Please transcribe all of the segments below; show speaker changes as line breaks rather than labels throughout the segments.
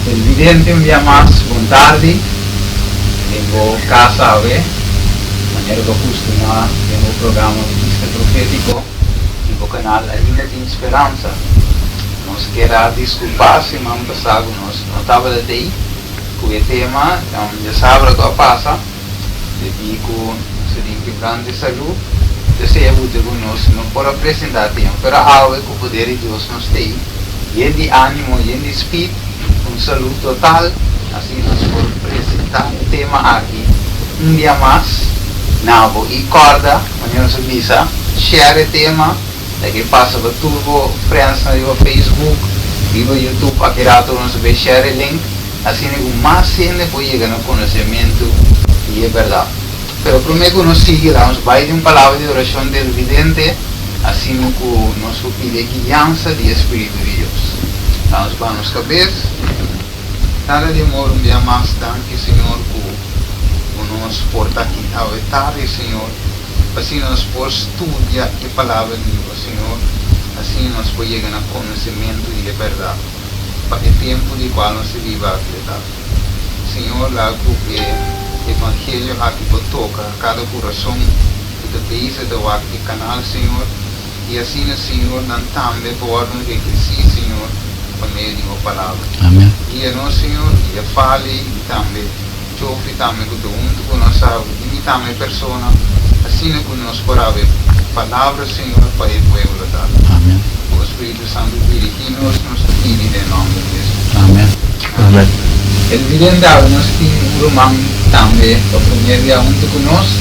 Evidente un día más, buon tardi, vengo a casa a ver, mañana lo costuma, tengo un programa de bista profetiko, tipo canal A Linha de Esperança. Nos quero desculpar se não passado nós não estava de aí, com o tema, já sabe o que passa, de bico, se tem quebrando de saúde, desejo de nós não pode apresentar tempo, mas algo que o poder de Deus nos tem, e de ânimo, e de espírito, saúde total, assim nós podemos apresentar o tema aqui. Um dia mais, nabo e corda, amanhã nós visa, share o tema, daqui passa para tudo, friends no Facebook, no YouTube, aqui rato nós vamos share o link, assim o mais gente pode chegar no conhecimento e é verdade. Mas primeiro nós seguiremos, vai de uma palavra de oração do vidente, assim que nós pedimos guiança do Espírito de Deus. Vamos para nossa cabeça. Cada de amor um dia mais, danke Senhor por nos porta aqui ao tarde, Senhor. Assim nós podemos estudar a palavra de Deus, Senhor. Assim nós podemos chegar no conhecimento e a verdade. Para o tempo de qual nós vivemos aqui. Senhor, lá que o Evangelho aqui toca cada coração do país e do aqui canal, Senhor. E assim, Senhor, nós também podemos enriquecer, Senhor, por meio de uma palavra.
Amém.
E a nós, Senhor, e a Fale, e também Choffie, também com o nosso e também persona, assim que nós podemos palavra, Senhor, para o povo da
Amém.
O Espírito Santo dirige-nos, nos guie em nome de Jesus.
Amém. Amém.
Evidente, nós temos um irmão também, o primeiro dia junto conosco,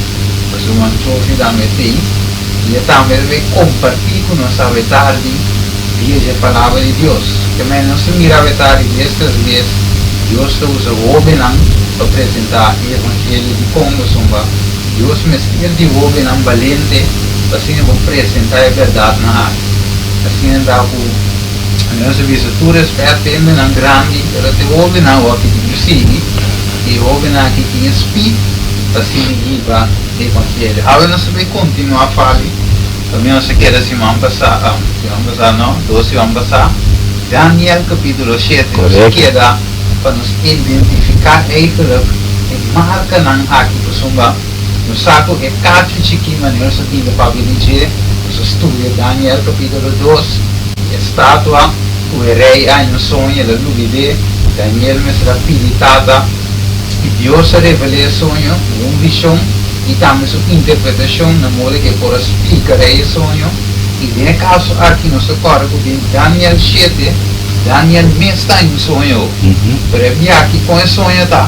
o irmão Choffie também tem, e também vai compartilhar com nós a tarde e a palavra de Deus. Também não se mira a tarde estas vezes, Deus usa o homem para apresentar o Evangelho de Congo, Deus me escolheu de homem valente, assim eu vou apresentar a verdade na área. Assim andava a nossa visitura, atende na grande, ela tem o homem aqui de Jusigue, e o homem aqui que espírito, assim viva o Evangelho. Agora nós vamos continuar a falar, também nós queremos assim, vamos passar, não, 12 vamos passar, Daniel capítulo 7, nós queremos para nos identificar eigenlijk e marca não aqui para sumba, no saco é cada chiquinho, mas nós temos para dirigir, nós estudamos Daniel capítulo 2, a estátua, o rei aí no sonho, a luvide, Daniel me será pilitada, e Deus revela o sonho, uma visão, e também sua interpretação, na modo que por explicar o sonho, e nesse caso aqui nós corre com Daniel 7, Daniel mesmo está em sonho, mas aqui com o sonho está,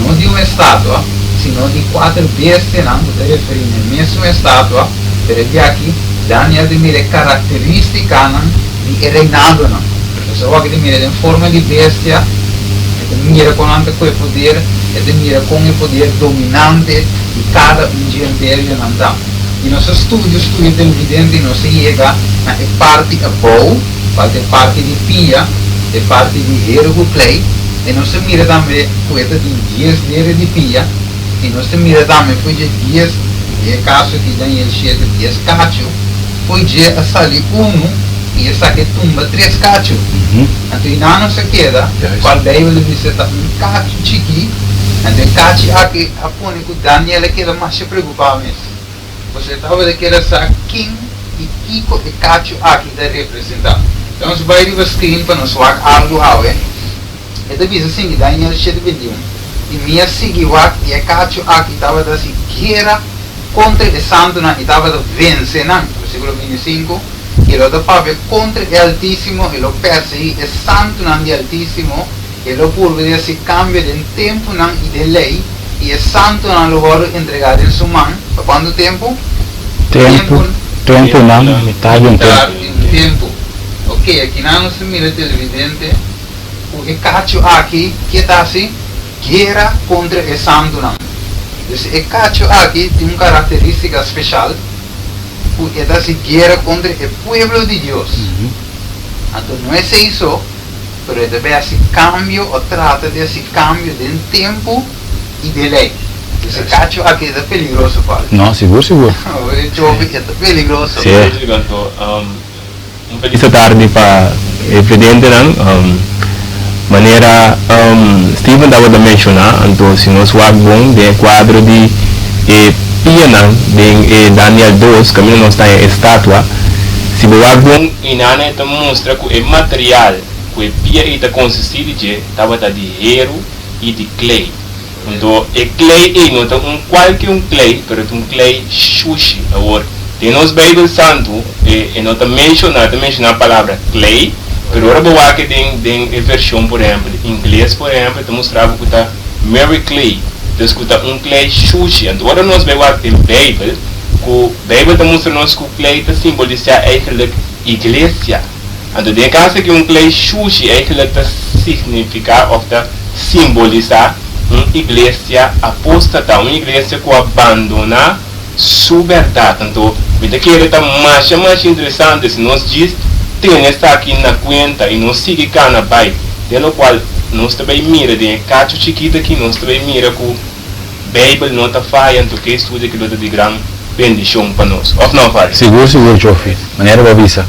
não de uma estátua, sino de 4 bestas, não estou referindo à mesma estátua, mas aqui Daniel de mira característica de reinado, não. Então aqui de mira em forma de bestia, de mira com o poder, de mira com o poder dominante de cada império não está. E nosso estudo evidente, nós chega na parte a boa, parte de pia, a parte de ergo clay, e nós mira também coisa de 10 dedos de pia, e nós mira também foi de 10, e caso que Daniel 7, 10 cacho, foi de a salir 1, e essa que tumba 3 cacho. Então não se queda, qual daí ele visita um cacho chiqui, então cacho aqui, a põe que Daniel queda mais se preocupar mesmo. Você estava daquela quem e Kiko e Cacho aqui da representar. Então nós vai ver o screen para nós ver algo ao é. É da visa assim que Daniel 7:21. E minha seguiu aqui e Cacho aqui estava da guerra contra o santo e estava da vencendo, versículo 25. E lo da contra o Altíssimo e lo perseguir o santo de Altíssimo e lo por ver se cambia de tempo e de lei. E o santo não lo entregado em sua mão. Por quanto tempo?
Tempo não, metade um
tempo. Ok, aqui não se mira televidente. O cacho aqui, que está assim, guerra contra o santo não. Então, o cacho aqui tem uma característica especial. Porque está assim, guerra contra o povo de Deus. Então, não é isso, mas deve esse cambio, ou trata de esse cambio de tempo e de lei. Esse cacho aqui é peligroso, Paulo.
Não, seguro.
O Choffie é peligroso.
Sim.
Um feliz tarde para o presidente, maneira
Steven estava a mencionar, então se nós vamos de quadro de Piana de Daniel 2, caminho nós está em estátua, se vamos
inane te mostra que o material que pia ita consistir de estava de hierro e de clay. Então, o clay não é qualquer clay, mas um clay sushi. Agora, tem nos Bíblia Santo e não te menciona a palavra clay, mas agora vou aqui tem versão, por exemplo, em inglês, por exemplo, te mostrava que está Mary Clay, te escuta clay sushi. Então, agora nós vemos aqui em Bíblia, que o Bíblia te mostra que o clay te simboliza eigenlijk igreja. Então, tem caso que clay sushi eigenlijk te significa ou te simboliza uma igreja apóstata, uma igreja que abandona sua verdade. Então, me que está mais interessante se nós diz tem esta aqui na conta e nós sigue cá na bai, pelo qual nós também mira de cacho chiquita que nós também mira que o Bíblia não está falhando, que estuda que de grande bendição para nós. Ou não faz?
Seguro, Choffie. Maneira para visa.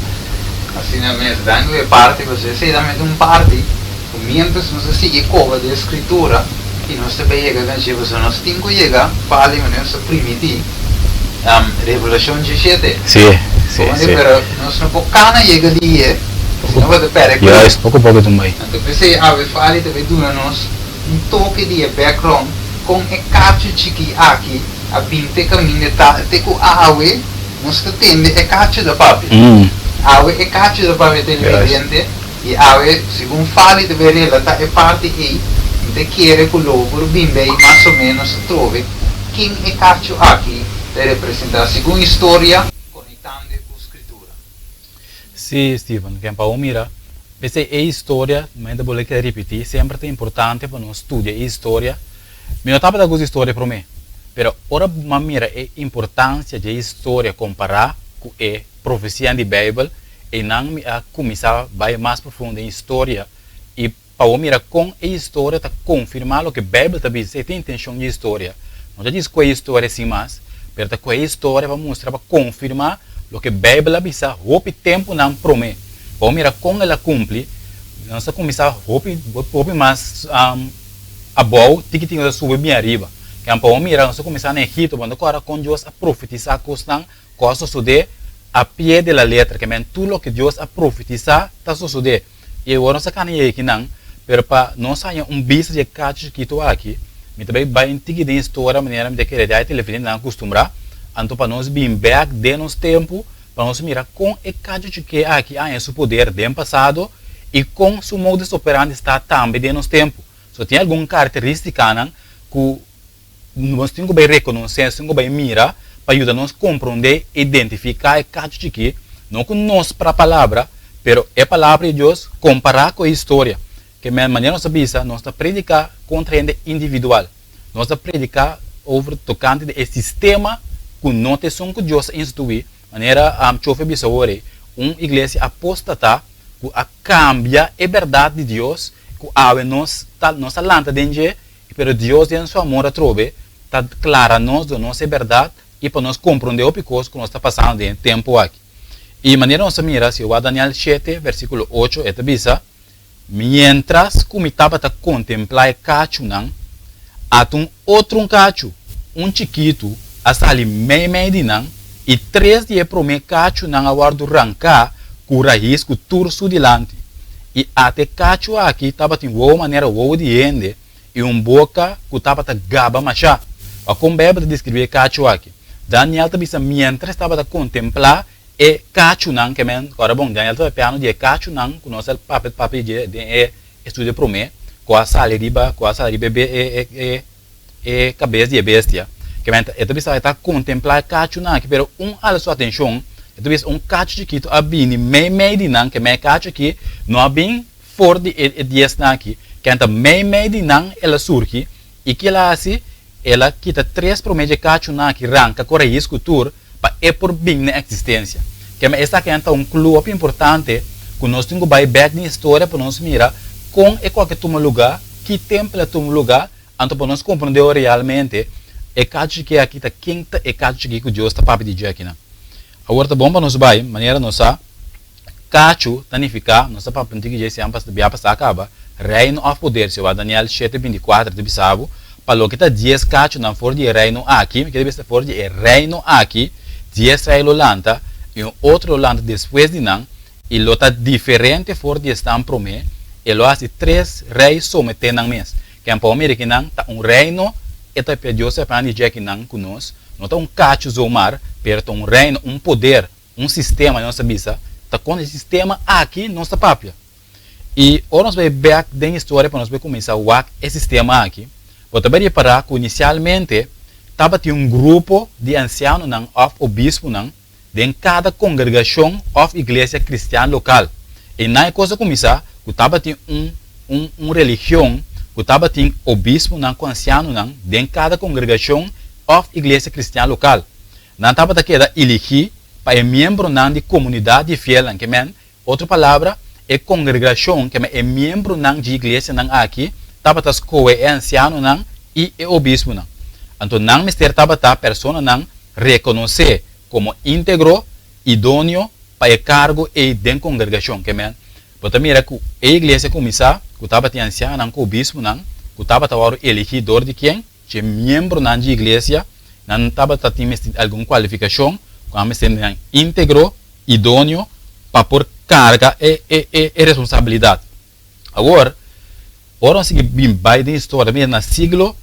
Assim na mesa, dando parte, você sei também parte, mientras nós sigue cova de escritura, e nós também chega a gente, nós temos que chegar, fale, mas nós primiti, Revelação 17.
Sim.
Pero nós não podemos chegar ali, senão vai ter que.
Yes, pouco também.
Então, você fale também nós toque de background com o cacho chiqui aqui, a binte caminho te com a ave, nós temos o cacho da papi. Ave é cacho da papi inteligente, e ave, segundo fale também relata é parte aí. Te quiere que logo bimbe mais ou menos trove quem é cacho aqui de representar segundo história conectando com a escritura.
Sim, Steven, que para mira, essa é história, mas vou repetir, sempre é importante para nós estudar a história. Eu não estava dando história para mim, mas ora mira a importância da história comparar com a profecia da Bíblia e não começar a mais profundo em história e para mira com a história está confirmar o que a Bíblia está dizendo, tem intenção de história. Não já diz que a história é assim mais, mas com a história vai mostrar para confirmar o que a Bíblia diz, o tempo não promete. Para mira com ela cumpre, nós começar a mais a boa, que tem que subir bem arriba. Que para mira nós começar no Egito, quando agora com Deus a profetizar coisas suceder a pé da letra, que tudo o que Deus a profetizar está suceder. E agora nós canamos aqui não. Pero para nós sair bista de cacho que estou aqui, me também vai entender a história, maneira de que a televisão não acostuma, então para nós bem back de nosso tempo, para nós mirar com o cacho que aqui há em seu poder do passado e com seu modo de operandi está também de nosso tempo. Só tem alguma característica que nós temos que reconhecer, temos que mirar para ajudar nós a compreender, identificar o cacho que não com nós para a palavra, pero é a palavra de Deus comparar com a história. Que a maneira nós bisa, nós está predicar contra o individual. Nós está predicar over tocante do sistema que não tem som que Deus instituiu. Maneira Choffie bisa ore, igreja apóstata que cambia a verdade de Deus, que ave nós está lanta dentro, pero Deus em seu amor a trove, está clara nós da nossa verdade e para nós compreender o que nós está passando em tempo aqui. E maneira nós mira, se o Daniel 7, versículo 8, é bisa. Mientras que estava a contemplar o cacho, há outro cacho, chiquito, a sali meio de não, e 3 dias para o meu cacho não aguardo arrancar, com raiz, com turso delante. E até cacho aqui estava de uma maneira de ende, e boca que estava a gaba machá. A Bíblia descreve cacho aqui. Daniel também, mientras estava a contemplar, e cacho não que agora bom Daniel está piano de cacho não que nós papel de estudo para mim com a sala riba e cabeça de bestia que também está contemplar cacho não que pero ala sua atenção então cacho chiquito a bem meio de não que cacho aqui não a bem for de 10 não aqui que enta meio de não ela surge e que ela assim ela quita 3 para mim de cacho não que arranca com raiz cultura é por bem na existência. Que essa aqui é clube importante que nós temos que ir back na história para nós mirar com qualquer lugar, que tempo é lugar, então para nós compreender realmente é cacho que aqui está quinta é cacho que Deus está para pedir aqui. Agora tá bom para nós maneira nossa cacho significa nossa para pedir que já se passar acaba reino of poder, se o Daniel 7:24 de bisabo, para que está 10 cacho não for de reino aqui, que deve estar for de reino aqui, 10 Israel lanta e um outro lanta depois de não, e lo está diferente for de estar promê, e lo hace 3 reis someter nang mes. Que é para que não tá reino, e tá pediu se para dizer que não conosco, não tá cacho zomar, pero tá reino, poder, sistema nossa bisa, tá com esse sistema aqui nossa papia. E agora nós vamos ver dentro história para nós ver começar a usar esse sistema aqui. Vou também reparar que inicialmente estava grupo de ancianos of obispo em cada congregação of igreja cristã local. E na coisa começar, que estava religião, que estava obispo com anciano em cada congregação of igreja cristã local. Não estava daquela elegir para membro de comunidade fiel, que men, outra palavra é congregação que é membro de igreja aqui, estava das coe é anciano e é obispo então não mister estava a pessoa reconhecer como íntegro, idôneo para o cargo e de congregação, que men. Porque mira que a igreja começar, que estava a anciano com obispo que estava a elegidor de quem, que é membro de igreja, não estava a ter alguma qualificação, como ser íntegro, idôneo para por carga e responsabilidade. Agora nós seguimos bem da história, mesmo no século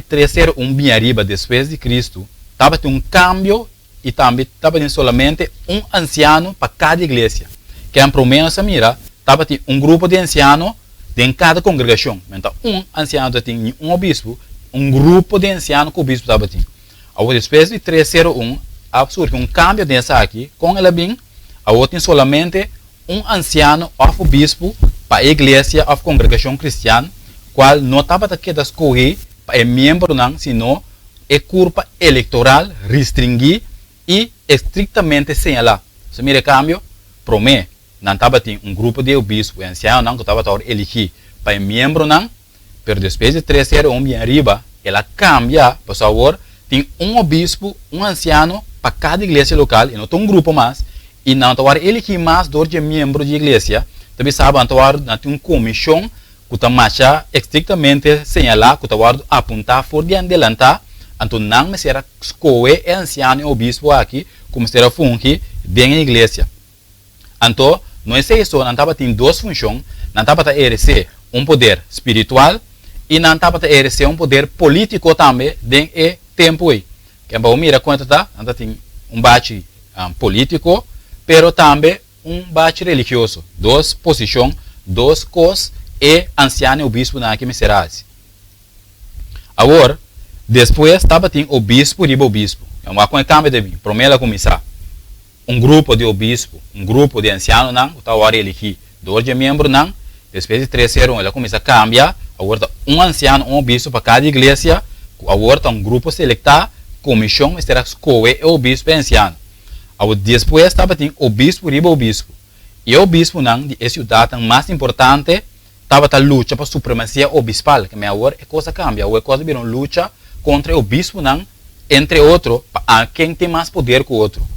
301 bem arriba, depois de Cristo, estava um cambio e também estava somente anciano para cada igreja. Que pelo menos mira, estava grupo de ancianos em cada congregação. Então, anciano tinha obispo, grupo de ancianos que o bispo estava tendo. Agora, depois de 301, surge cambio dessa aqui, com ela bem, agora tem solamente anciano of bispo para a igreja of congregação cristã, qual não estava aqui das escolher para membro senão é curva eleitoral restringir e estritamente señalar. Se mira cambio, promete, não estava grupo de obispo, anciano que estava a elegir para membro pero depois de 301 bem arriba, ela cambia, por favor, tem obispo, anciano para cada igreja local, e não tem grupo mais, e não está elegir mais de membro de igreja, também sabe que tem comissão que está marcha estritamente señalar, que está apontar for de adelantar, então não será escolher anciano e obispo aqui, como será fungir bem a igreja. Então, não é isso, não estava tem duas funções, não estava a exercer poder espiritual e não estava a exercer poder político também dentro do tempo aí. Que é para mira quanto tá, não tem bate político, pero também bate religioso. Duas posições, duas coisas e anciano e obispo na que me será assim. Agora, depois estava tem obispo e obispo. É uma coisa cambia de mim. Primeiro começar grupo de obispo, grupo de anciano que está a elegir 12 membros depois de 301 ela começa a cambiar, agora anciano, obispo para cada igreja, agora grupo selectar, comissão será escolher o obispo e anciano. Agora depois estava tem obispo e obispo. E o obispo é cidade mais importante, estava a luta para a supremacia obispal, que agora a coisa cambia, agora a coisa vira luta contra o obispo entre outros, para quem tem mais poder que o outro.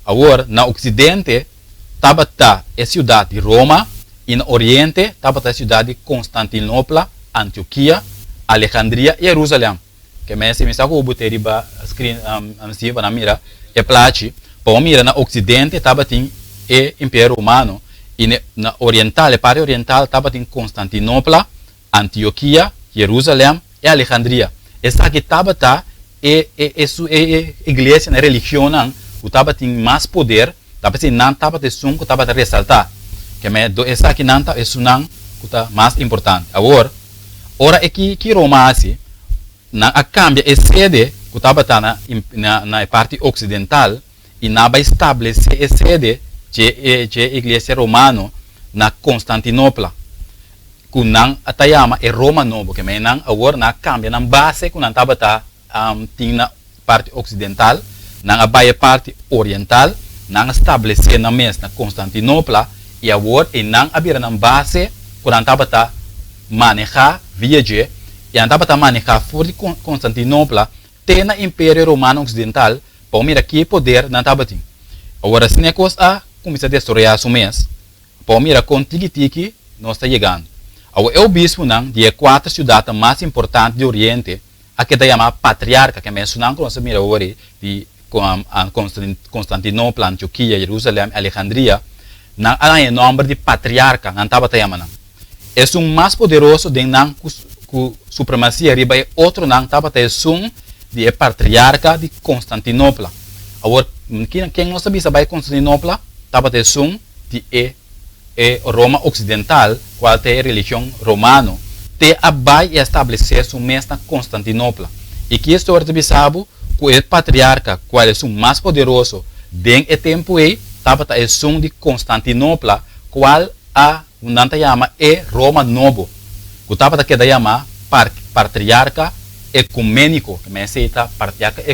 Agora, no Ocidente, estava a cidade de Roma, e no Oriente, estava a cidade de Constantinopla, Antioquia, Alejandria e Jerusalém. Que se me está com o boteri para screen, na mira, é plate. Para mira, no Ocidente, estava o Império Romano, e na Oriental, a parte oriental, estava em Constantinopla, Antioquia, Jerusalém e Alejandria. Essa aqui estava a igreja, a religião, que estava tem mais poder, não estava de som que estava a ressaltar. Que essa aqui não é sunang que está mais importante. Agora, ora é que Roma assim, a cambia é sede que estava na parte ocidental e não vai estabelecer a sede de igreja romana na Constantinopla. Que não atayama é Roma novo, que não agora na cambia na base que não estava na parte ocidental. Na parte oriental, não estabelecer na mesa na Constantinopla e agora e não abrir na base quando estava manejar viajar e estava a manejar fora de Constantinopla tem na Império Romano Ocidental para mira que poder não estava tendo. Agora se negócio começa a destruir o mês para mira com tiki-tiki não está chegando. O bispo não de 4 cidades mais importantes do Oriente, a que se chama patriarca, que mencionamos quando se mira hoje, de Constantinopla, Antioquia, Jerusalém, Alejandria, não há o nome de patriarca, não estava chamando. É o mais poderoso de não com supremacia riba e outro não estava de patriarca de Constantinopla. Agora, quem não sabia sobre Constantinopla, estava de Roma Ocidental, qual é a religião romana, te vai estabelecer su mesma Constantinopla. E que história de sabe que o patriarca, qual é o mais poderoso, den o tempo estava de Constantinopla, qual a nanta chama Roma Novo, que estava que chama patriarca ecumênico, que me aceita patriarca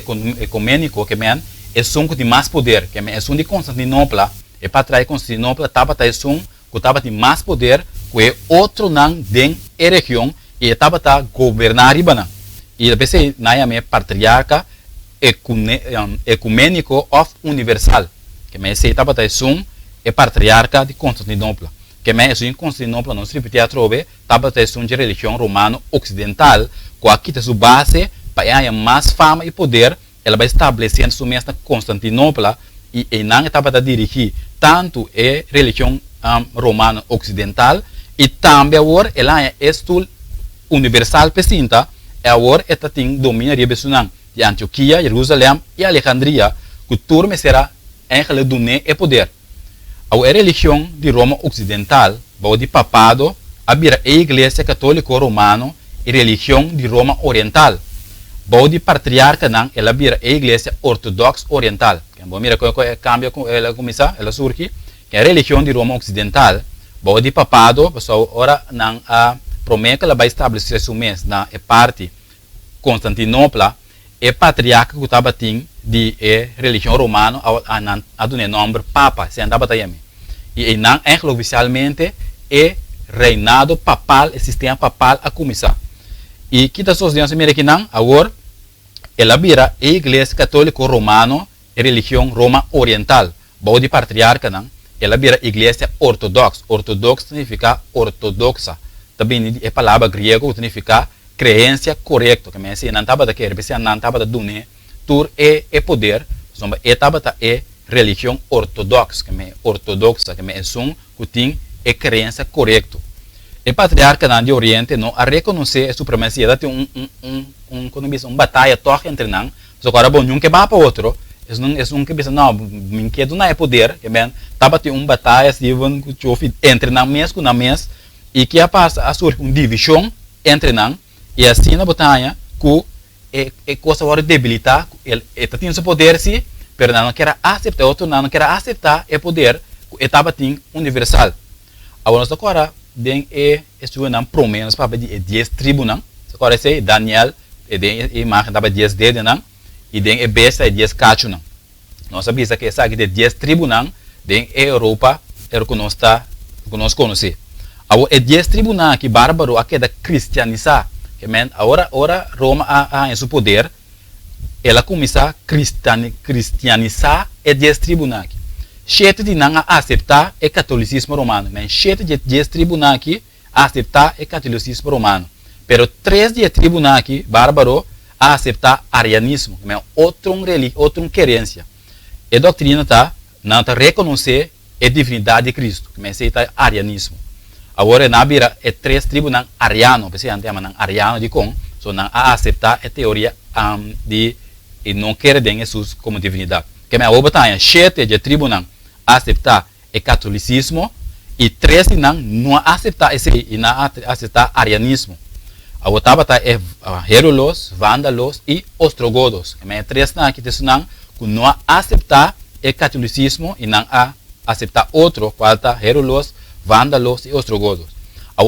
ecumênico, que men é que de mais poder, que é de Constantinopla, e patriarca Constantinopla estava que estava de mais poder que outro não den a região e estava a governar riba. E a pessoa é patriarca ecumênico ou universal, que me aceita é patriarca de Constantinopla. Que me em Constantinopla não se repetia a trove, estava de religião romana ocidental, com aqui a sua base para ganhar mais fama e poder, ela vai estabelecendo sua mesma Constantinopla e não estava a dirigir tanto a religião romana ocidental e também agora ela é estul universal pecinta e agora ela tem domínio de Antioquia, Jerusalém e Alejandria, que turma será em do e poder. A religião de Roma ocidental, o de papado, a igreja católica romana e religião de Roma oriental. O de patriarca não, ela vira a igreja ortodoxa oriental. Bom, mira como cambia ela começa, ela surge, que a religião de Roma ocidental, o de papado, pessoal, ora não a promete que ela vai estabelecer seu mês na parte Constantinopla, e patriarca que estava de religião romana a do nome papa, se andava também. E não é oficialmente é reinado papal, o sistema papal a começar. E que das suas mira que não, agora ela vira a igreja católica romana e religião Roma oriental. Bom de patriarca não, ela vira a igreja ortodoxa. Ortodoxa significa ortodoxa. Também é palavra grega que significa crença correta. Que me não estava da querer, não estava da dune, tur é poder, sombra estava da religião ortodoxa, que me que tem a crença correta. O patriarca do Oriente não a reconhecer a supremacia, tem batalha torre entre nós, só que agora bom um que vai para outro, é que pensa não, me quedo não é poder, que bem, estava tem batalha Steven com Choffie entre nós mesmo na mesa e que passa a surgir divisão entre nós e assim na batalha que é coisa agora debilitar, ele tem seu poder sim, mas não quer aceitar outro, não quer aceitar o poder que estava tem universal. Agora den estudo não promenos para de 10 tribos agora sei Daniel e imagem dava 10 dedos e den besta 10 cacho nós sabemos que essa aqui de 10 tribos den Europa é que nós conhece agora 10 tribos que bárbaro aqui da cristianizar que men agora Roma a em seu poder ela começa a cristianizar 10 tribos aqui. 7 de não aceitar o catolicismo romano, mas 7 de 10 tribos aqui aceitar o catolicismo romano. Pero 3 de tribos aqui, bárbaro, a aceitar arianismo, mas outra querência. A doutrina não reconhecer a divindade de Cristo, mas aceita arianismo. Agora na vira é 3 tribos ariano, você entende, ariano de com, so não aceitar a teoria de e não querer Jesus como divindade. Que me obriga 7 de tribos aceitar o catolicismo e 3 não aceitar esse e não aceitar arianismo. A outra é Herulos, Vândalos e Ostrogodos. Que me 3 que não aceitar o catolicismo e não aceitar outro, qual Herulos, Vândalos e Ostrogodos.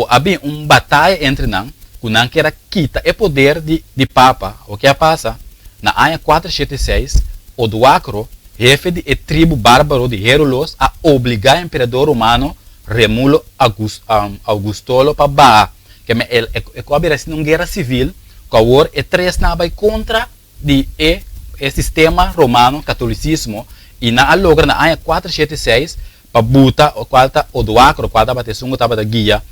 Havia batalha entre nós que não quer quitar o poder de Papa. O que passa? Na área 476, o Duacro, chefe de tribo bárbaro de Herulos, a obrigar o imperador romano Remulo Augustolo para Baá. Que é uma guerra civil, que agora é 3 contra o sistema romano, catolicismo, e na logra na área 476, para botar o Duacro, qual estava estava da guia,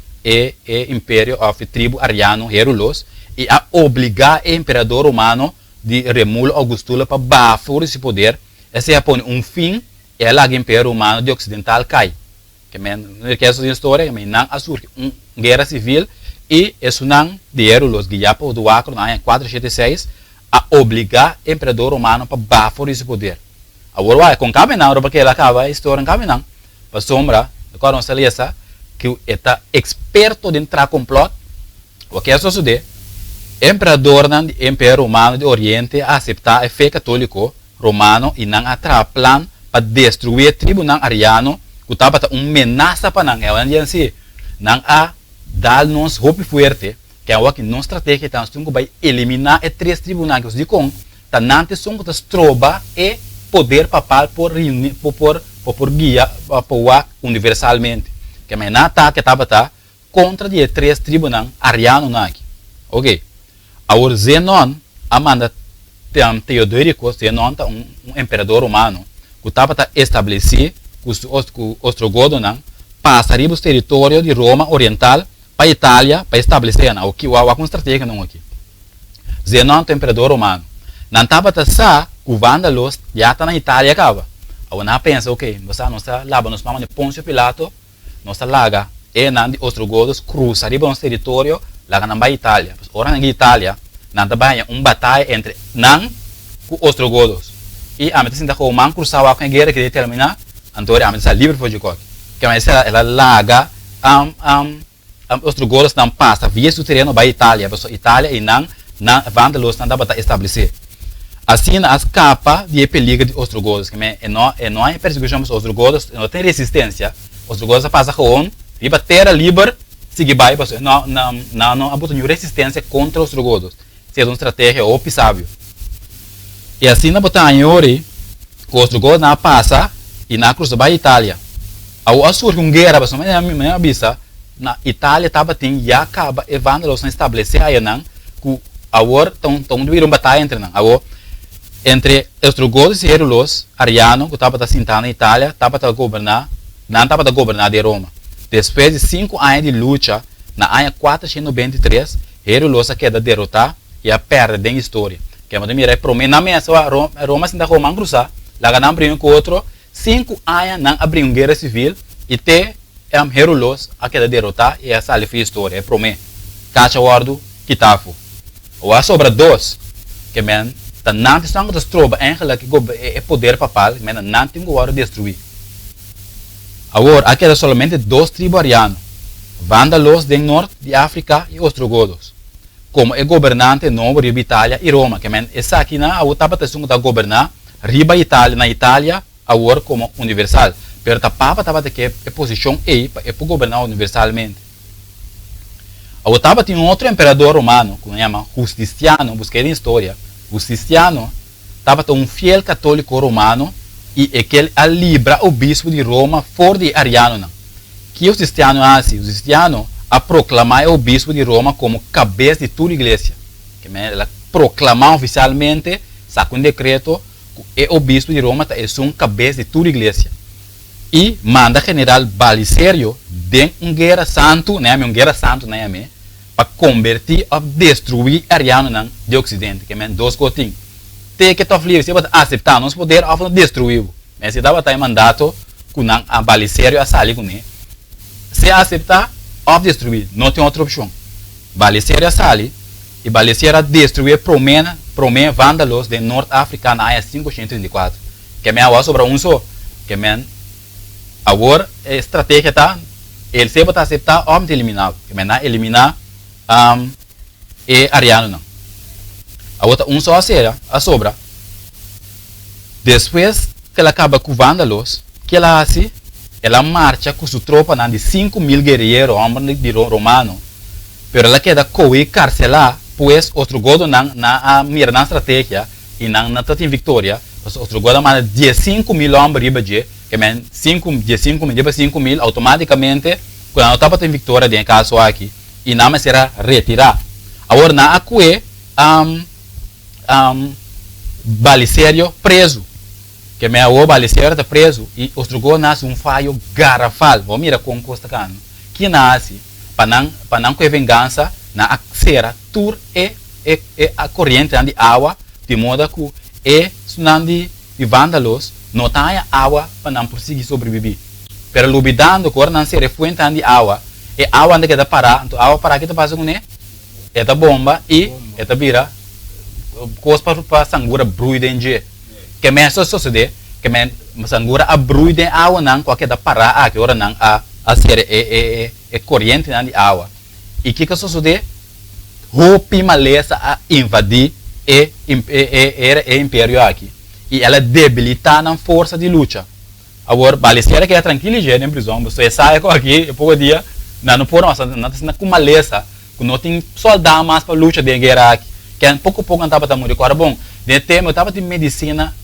império of tribo ariano Herulos e a obrigar o imperador romano de Remulo Augustula para bafar esse poder. Esse é fim e lá o império romano de ocidental cai. Que é essa história, que não surge guerra civil e isso não de Herulos Guiapa do Acro na 476 a obrigar o imperador romano para bafar esse poder. Agora, com caminhão, porque ela acaba a história em caminhão, para sombra, agora nós lemos que é experto de entrar complot, o que é isso de imperador do Império Romano do Oriente aceitar a fé católico romano e não atrar plan para destruir o tribunal ariano, que estava ameaça para não a dar-nos hope forte, que é que nossa estratégia que vai eliminar os 3 tribunais de com, tá nantes são que troba e poder papal por guia para universalmente. Que é na ataque estava contra de 3 tribunais ariano aqui. Ok. Agora Zenon amanda Teodorico Zenon imperador romano que estava estabelecido que os ostrogodos passaria os territórios de Roma Oriental para a Itália para estabelecer o que o estratégia não aqui. Zenon imperador romano não estava sa o vândalos já está na Itália acaba. Agora não pensa ok, nós lava nos mamãe Pôncio Pilato, nós laga e não de ostrogodos cruzaria os territórios lá na Itália. Ora na Itália não trabalha batalha entre não com ostrogodos e a metade da Roma cruzava com a guerra que determina Antônio a metade livre foi de qualquer que mas ela laga ostrogodos não passa via o terreno para a Itália, para Itália e não vândalos não dá para estabelecer. Assim as capas de perigo de ostrogodos que não é perseguição dos ostrogodos, não tem resistência. Ostrogodos passa com viva terra livre seguir vai não há nenhuma resistência contra os ostrogodos. Se é uma estratégia ou pisável. E assim na botar em ori, os ostrogodos não passa e na cruza para a Itália. Ao surge uma guerra, mas não é bista. Na Itália estava tem já acaba e vândalos não estabelecer aí não que agora estão de uma batalha entre não. Agora entre ostrogodos e Herulos ariano que estava sentado na Itália, estava governar, não estava governar de Roma. Depois de 5 anos de luta, na ano 423, Herulos queda derrotar e a perde em história. Que é uma mira promessa na mesa Roma se dá Roma cruzar, lá não abriu com outro, 5 anos não abriu guerra civil e te Herulos a queda derrotar e essa ali foi história, é promessa. Cacha guardo kitafo. Ou a sobra 2, que men não tem sangue das trobas, que é poder papal, men não tem guardo destruir. Agora, aqui é somente 2 tribos arianos, vândalos do norte de África e ostrogodos. Como é governante novo de Itália e Roma, que essa aqui na a estava a governar riba Itália na Itália agora como universal, pero a papa estava que é posição para governar universalmente. Agora estava tinha outro imperador romano que se chama Justiciano, busquei na história. Justiciano estava fiel católico romano e aquele a libra o bispo de Roma fora de ariano. Que o Justiciano assim, o Justiciano a proclamar o bispo de Roma como cabeça de toda a igreja. Que ela proclamar oficialmente, saca um decreto, que o bispo de Roma é um cabeça de toda a igreja. E manda general Balisério de guerra santo, para convertir ou destruir ariano de Ocidente. Que 2 coisas. Tem que livre, se você aceitar nosso poder, ou destruir. Mas se dá para mandato, com a Balisério a sair com ele. Se aceitar, ou destruir, não tem outra opção. Balisério sai e Balisério destruir promena vândalos de Norte África na área 534. Que é sobre um só. Que agora a estratégia está, ele se vai aceitar ou eliminar. Que eliminar e ariano não. Agora um só a sobra. Depois que ela acaba com vândalos, que ela hace ela marcha com sua tropa de 5.000 guerreiros, homens de romano, pero ela queda coi carcelar, pois os ostrogodos na mira na estratégia e na tem vitória, os ostrogodos manda 15.000 homens riba de, que 5.000 automaticamente quando ela estava tem vitória de caso aqui e não será retirar. Agora na acue Balisério preso. Que o Balisério está preso e os ostrogodos nasce falho garrafal. Vamos mirar como costa cano. Que nasce panang com vingança na acera tur a corrente de água de modo que sunandi de vândalos não tem água para não conseguir sobreviver. Pero lubidando que não se refuente de água e água anda que dá parar, então água para que tá passando né? Esta bomba e esta vira coisa para sangura bruidenge. Que men sucede que men sangura a bruide água não qualquer da parar que ora não a ser corrente de água. E que sucede? Roupa maleza a invadir o império aqui. E ela debilita na força de luta. Agora, balesteira que é tranquila em prisão, você sai aqui, e pouco dia, não por nós, não tem com maleza, que não tem soldado mais para luta de guerra aqui. Que é pouco não estava a morrer. Agora, bom, de tempo, eu estava de medicina,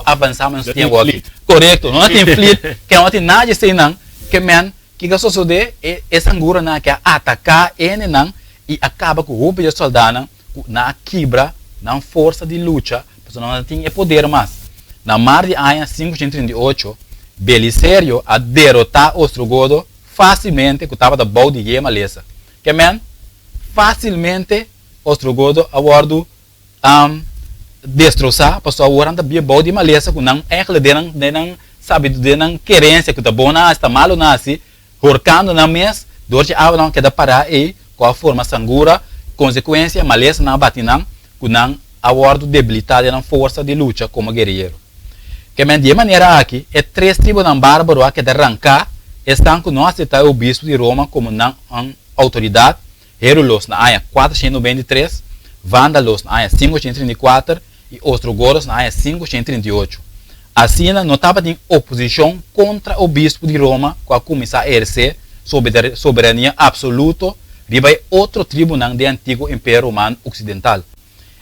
avançar, mas não tinha aqui. Correto, não tem flit, que não tem nada de ser não, que men, que sucede, essa angura não que atacar ele não, e acaba com o roupa de soldado, na quebra, na força de luta, porque não tem poder mais. Na mar de Aia 538, Belisério a derrotar Ostrogodo facilmente, que estava da boa de guerra maleza. Que men, facilmente Ostrogodo abordo destroçar, porque agora anda bem boa de maleza, que não é que não sabe de não querência, que está bom na está malo na assim, horcando na mês, dorte a não queda parar e com a forma sangura, consequência maleza na batinang, que não abordo debilitada na força de luta como guerreiro. Que de maneira aqui, é 3 tribos bárbaros que de arrancar estão com nós está o bispo de Roma como não autoridade, Herulos na área 493, Vândalos na área 534 e Ostrogodos na área 538. Assim, não estava em oposição contra o bispo de Roma, com a começar a exercer soberania absoluta, riba outro tribo do antigo Império Romano Ocidental.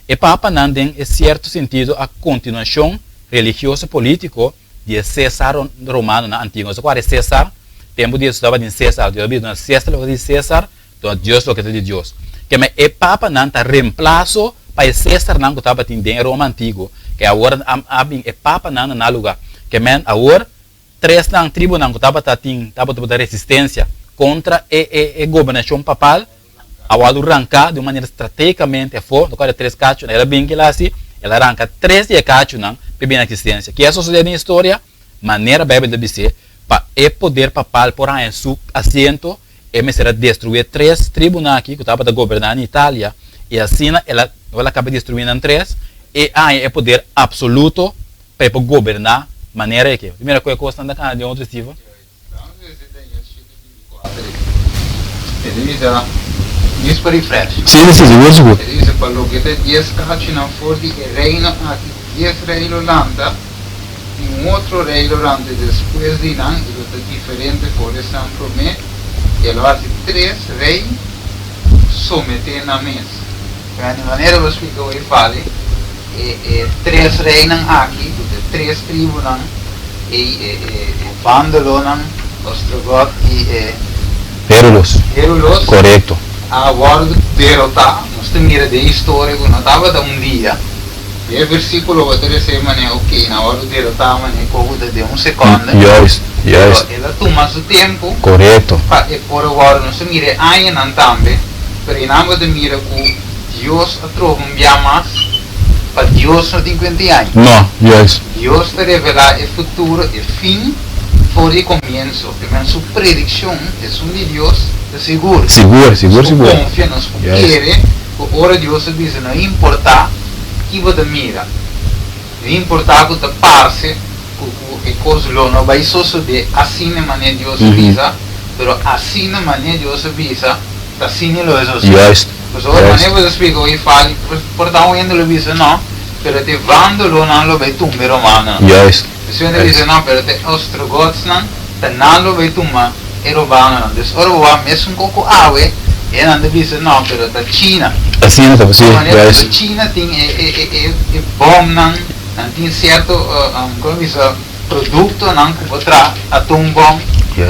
E Papa não tem, em certo sentido, a continuação religioso político de César romano na antiga. So, qual é César? Tempo de estava em César, de ouvir César lo que diz César, então Deus lo que diz Deus. Que me e Papa não está reemplaço para César não que estava em Roma antigo, que agora e Papa não na lugar. Que men agora 3 não tribo não que estava da resistência contra a governação papal, agora arrancar de uma maneira estrategicamente fora, do qual é 3 cachos, era bem que lá assim, ela arranca 3 de cachos não bem existência. Que é suceder na história, maneira bem de dizer, para o poder papal por aí em seu assento, e será destruir 3 tribunais aqui que estava a governar na Itália, e assim ela acaba destruindo em 3, e aí é poder absoluto para governar maneira que. Primeira coisa que eu gosto de outro Steven.
Isso para refresh.
Sim, seguro.
Isso para o que tem 10 cachos não for de reino aqui. 10 rei Holanda e outro rei Holanda depois de não, ele é diferente por exemplo para mim, ele faz 3 reis someter na mesa. De maneira que eu falo, 3 reis não aqui, 3 tribos não, e Vândalo não, Ostrogoth e
Herulos. Correto.
Agora derrotar, nós temos de história que não estava de dia. E o versículo vai ter esse mané, ok, na hora de derrotar, mané, coisa de segundo.
Yes.
Ela toma seu tempo.
Correto.
E por agora, nós mira aí não também, pero em nada de mira que Deus a trova mais, para Deus não tem 20 anos.
Não, yes.
Deus te revela o futuro, o fim, por o começo. Porque sua predição é de Deus, é seguro. Seguro. Confia, nós queremos, que ora Deus diz, não importa que você mira, não importa que você passe, que coisa não vai suceder assim de maneira Deus avisa, mas assim de maneira Deus avisa, assim não é sucedido.
Yes.
Pues ora maneira você explica, eu falo, portanto ainda lo avisa não, pero te vandalo não lo vai tumber romano.
Yes.
Se você diz não, pero te Ostrogoths não lo vai tumber romano. Então ora vai mesmo pouco água. E não dice no, pero da China.
Assim não está possível.
A China tem bom não tem certo como diz produto não que outra atom bom.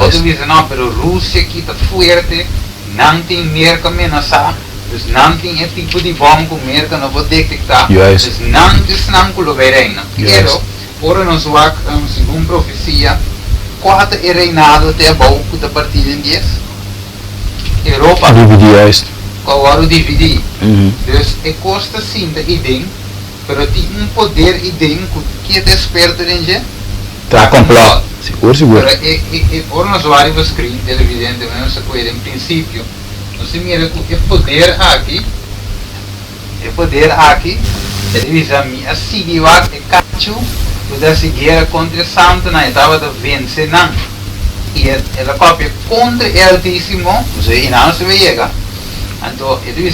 Outro diz não, pero Rússia aqui está forte, não tem merca amenaçar, dus não tem esse tipo de bom que merca não pode detectar. Dus não diz não que lo verão. Pero ora nos vai segundo profecia 4 reinado até bom que da partida em 10. Europa.
Dividir, juist.
Agora dividir. Dus é custa sim da ideia, pero tem poder ideia que é desperto dentro.
Tá complot. Seguro.
Pero por nós vários screen televidente, mas não se em princípio. Você mira que é poder aqui, televisão minha seguir é cacho, poder seguir contra santo na etapa da vencer não. E ela copia contra o altíssimo, você não se vê. Então, ele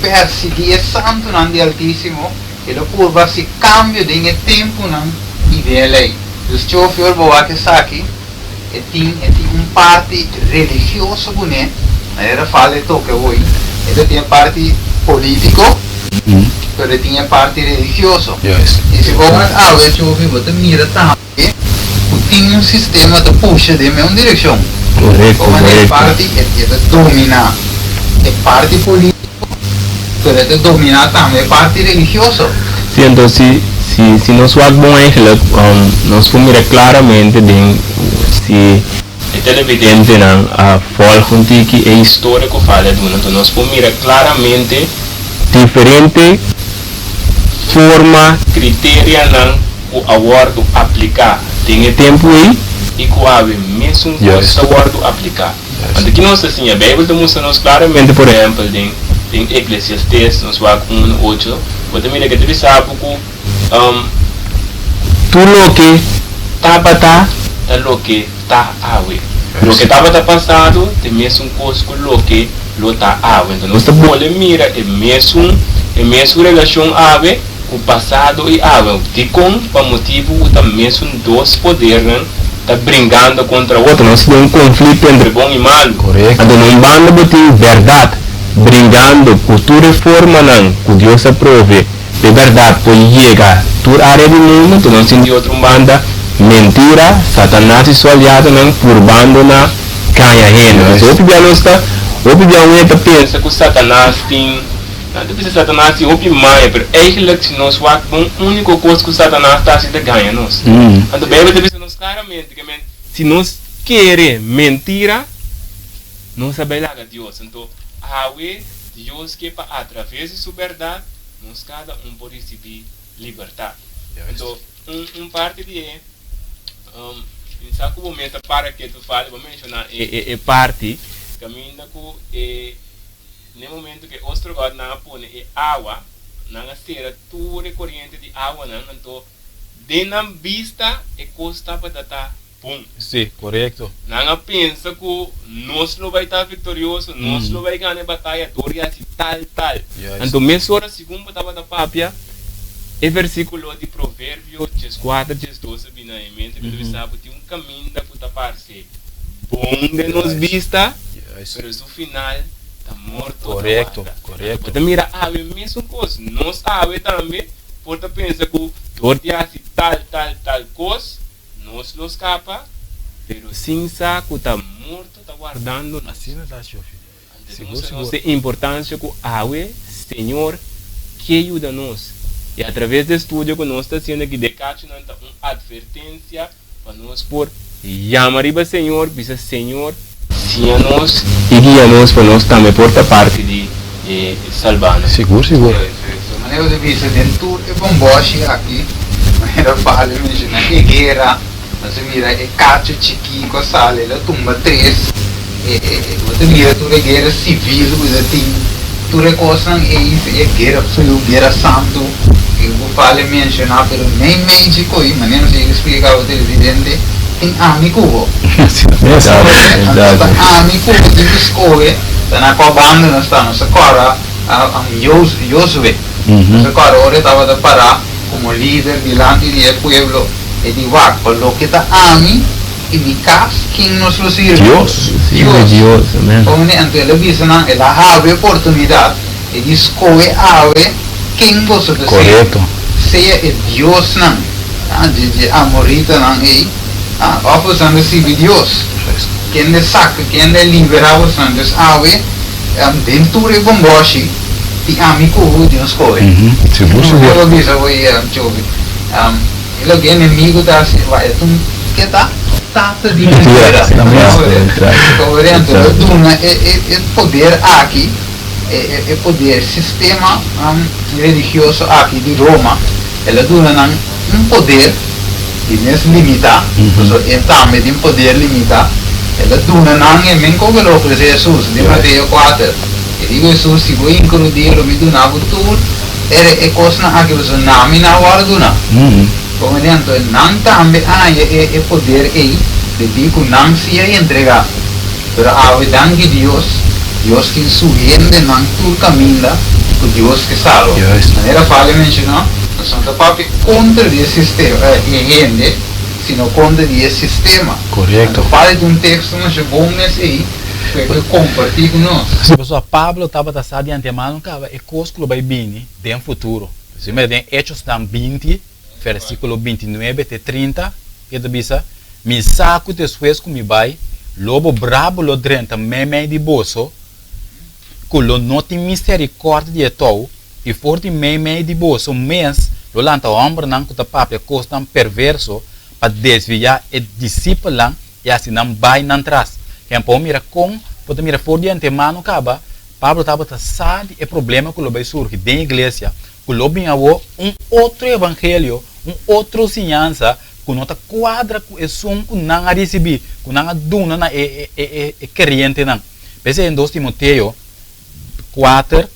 perseguir santo não de altíssimo, ele curva se cambio de tempo não ideia lei. Então, Choffie o que está aqui, tem parte religioso boné, era fala toque hoje, ele tem parte político, mas tem parte religioso. E se você o Choffie você mira também, tem sistema de puxa de uma direção.
Correto.
Parte é dominar. É parte política, mas dominar também parte religiosa.
Sim, então se nós vamos nós vamos mirar claramente se é televidente não a folga que é história que fala então nós vamos mirar claramente diferente forma critério não o acordo aplicar tem tempo aí e que há mesmo o acordo aplicar. Aqui nós assim a Bíblia mostra-nos claramente, por exemplo, em Eclesiastes, nós vamos com 1:8, você mira que deve saber que tudo que estava lo que está agora. Lo que estava passado tem mesmo coisa com lo que lo está agora. Então nós podemos mirar é mesmo relação agora com o passado e agora. De com para motivo da mesmo dois poderes está brincando contra o outro, nós temos conflito entre bom e mal.
Correto.
Então não banda tem verdade, brincando com tua reforma não, com Deus aprove, de verdade pode chegar, tua área do mundo, então não tem outra banda, mentira, Satanás e sua aliada não, por bando na canha rena. Então o piano pensa que o Satanás tem não deve ser Satanás e o mais, mas é que nós vamos a única coisa que o Satanás está se ganha nós. Então bem deve ser nós claramente que se nós querer mentira, não sabemos lá Deus. Então Deus que para através de sua verdade, nós cada pode receber liberdade. Então parte de sabe o momento para que tu fale, vou mencionar é parte caminho que no momento que os trocados não põem água, não será toda a corrente de água, então, de na vista, é costa para dar pum.
Sim, correto.
Não pensa que nós não vai estar vitorioso, nós não vai ganhar a batalha, doria assim, tal. Então, mesmo hora, segundo estava da papia, é versículo de Provérbio, 4, 12, binariamente, que deve saber que um caminho da puta parte bom de nos vista, mas no final, está morto.
Correto.
Você mira a ave mesmo coisa, nós ave também, pode pensar que doria assim, tal coisa, nós não escapa, mas sim sabe que está morto, está guardando.
Assim não está, Choffie.
Seguro. A importância que a ave, Senhor, que ajuda nós. E através do estudo que nós estamos fazendo aqui, de Cacho, nós temos uma advertência para nós por chamar o Senhor, dizer Senhor, sia nós e guia-nos para nós também porta parte de salvar-nos.
Seguro.
Mas eu devia ser dentro de bomboche aqui, era fácil mencionar que guerra, mas mira, é Cacho chiquinho, sale, ela tumba 3, você mira, tu é guerra civil, você tem, tu recosta é guerra frio, guerra santo, eu falo mencionar, mas nem México, mas não sei explicar o televidente, tem amigo. Amigo de escola, na cobanda nós estamos agora a Josué. Nós agora ora estava a parar como líder delante do povo e de Wak, lo que está ami e de casa quem nos lo sirve.
Deus, amém.
Como então ele avisa na ela abre oportunidade e de escolhe abre quem gosta de ser. Seja Deus não, de amorita não é. Opus não recebe Deus. Quem é saca, quem é liberado, santos ave, dentro de bomboche, tem amigo de uns coisas. Eu vi isso aí, Choffie. Ele é inimigo da vai, tu que tá? tata di mentira. Compreendo? Duna é poder aqui, é poder sistema religioso aqui de Roma. Ela duna um poder que não limita, então tem poder limita. Ela duna não é nem como lo fez Jesus, de Mateus 4. E digo Jesus, se voi includirlo, mi donava tudo, é coisa que você não me na hora duna. Compreendo? Não também é poder aí, de digo não se entregar. Pero a verdade que Deus tem subindo não todo caminho, que Deus que salva. Maneira fala mencionou, não são papi contra esse sistema, gente, sino contra esse sistema.
Correto.
Fala de texto, mas é bom nesse aí, que compartilhar com nós.
Se pessoa Pablo estava passando de antemano, cara, é coisa que vai vir no futuro. Se me tem Hechos 20, versículo 29 até 30, que diz, me saco depois que me vai, lobo brabo lo drenta meme di boso, culo noti misericórdia de tau, e forte meme di boso mês, lo lanta ombro não que papel costam perverso, para desviar e discipular, e assim não vai não traz. Quem pode mira com, pode mira for de antemano, caba, Pablo estava passando e problema que lo vai surgir da igreja, que lo vinha outro evangelho, outro ensinança, que não quadra com esse que não recebi, que não duna na crente não. Pensei em 2 Timoteo 4,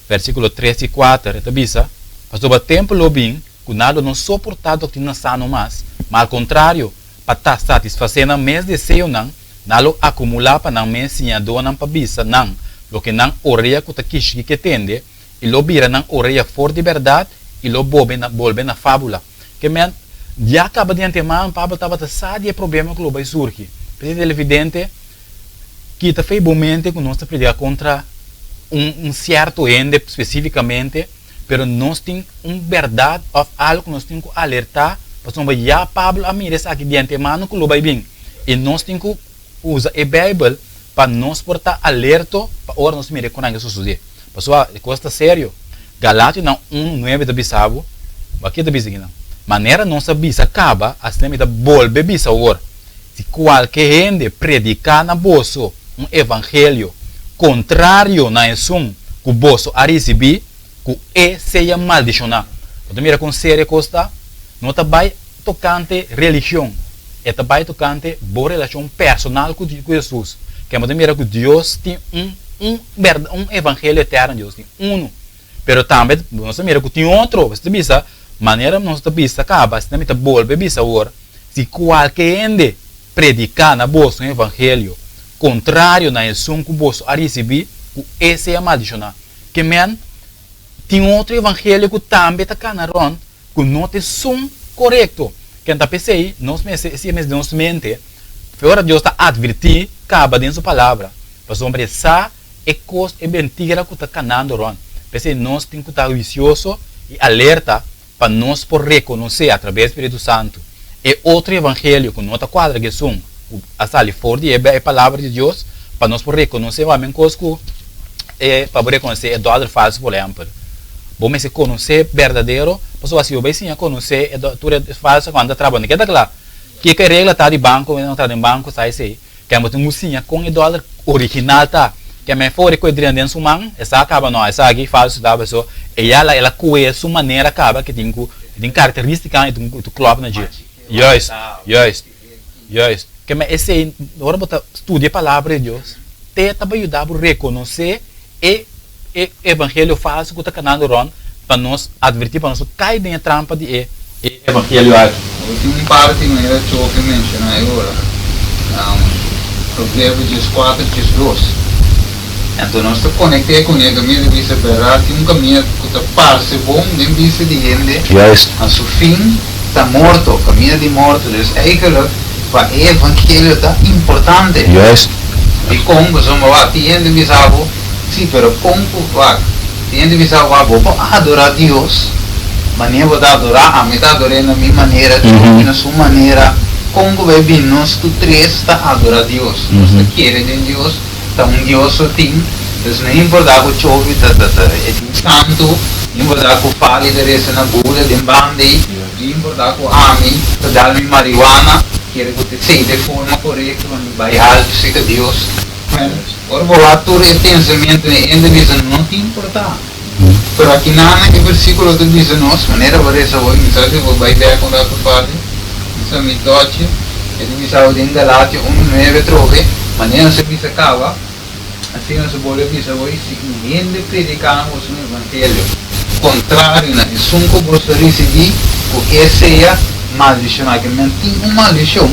versículo 3 e 4, está bisa, pastor o tempo lo bem, que nada não suportar a doutrina sano mais, mas ao contrário, para estar satisfazendo mais desejo não, nalo acumular para não me ensinar não para bisa não, lo que não oreia que taquishi que tende, e lo bira não oreia for de verdade, e lo volve na fábula, que men já acaba de antemano, Pablo estava passado e o problema que vai surgir. É evidente que está feito momento que nós predicar contra certo ende especificamente, mas nós temos verdade ou algo que nós temos que alertar, porque já Pablo a mira aqui de antemano que vai vir. E nós temos que usar a Bíblia para nós portar alerta para a hora nós mira com isso suceder. Pessoal, é coisa sério. Galátia 1:9 da Bissabo, aqui da Bissabo. Maneira nossa bisa acaba, assim da volve bisa agora. Se qualquer gente predicar na bolso evangelho contrário na esum que o bolso a receber, que seja maldicionado. Então mira com séria costa, não está vai tocante religião, é vai tocante boa relação personal com Jesus. Que é mira que Deus tem evangelho eterno, Deus tem pero também nós mira que tem outro, você bisa maneira nossa bisa acaba, se também está volve bisa agora. Se qualquer ende predicar na bolsa um evangelho contrário na esum que o bolso a receber, esse é maldicionado. Que men tem outro evangelho que também está canaron, que não tem sum correto. Que está pensei, nós se mês de nossa mente, fora Deus está advertir, acaba dentro da palavra. Para sombreçar é coisa é mentira que está canando ron. Pensei, nós temos que estar vicioso e alerta para nós por reconhecer através do Espírito Santo é outro evangelho que não está quadra que são a sali forte é a palavra de Deus para nós por reconhecer o homem cosco é para reconhecer é doador falso por exemplo bom mas se conhecer verdadeiro pessoa se eu bem sim a conhecer é doador falso quando trabalha que é daquela que regra está de banco não está de banco sai sei que é muito musinha com o doador original tá que me fora com dentro do mão essa acaba não essa aqui falso da pessoa e ela coe sua maneira acaba que tem característica do clube na dia yes que me esse agora botar estudia a palavra de Deus tenta ajudar a reconhecer e evangelho falso que está canando ron para nós advertir para nós cair dentro da trampa de evangelho aqui
última parte não era Choffie mencionar agora Provérbios 4 2. Então nós nos conectamos com ele, caminho de vista verdade, um caminho que está parece bom, de vista de gente, a seu fim está morto, caminho de morto, então aquilo para o evangelho está importante. E como somos lá, tem de vista, sim, pero como lá, tem de vista, vou adorar a Deus, mas nem vou adorar, a mim está adorando a minha maneira, na sua maneira, como vai vir nós três está adorar a Deus, nós queremos em Deus. Deus tem, então não importa o Choffie é santo, não importa o fale de reza na gula, de bande, não importa o ami, de dar-me marihuana, quiere que te sea de forma correcta, cuando vai alto, sei que Deus. Ora vou lá, todo o pensamento ainda diz, não te importa. Pero aqui nada que versículo te diz, nossa, maneira para essa hoje, não sabe, vou vai ver quando eu falo, isso me toque, ele diz algo em Galátia 1:9, trove, maneira se diz acaba, assim não se pode dizer hoje, se ninguém de predicar o evangelho, contrário, na sunco você receber, porque seja maldição, que mentir uma maldição,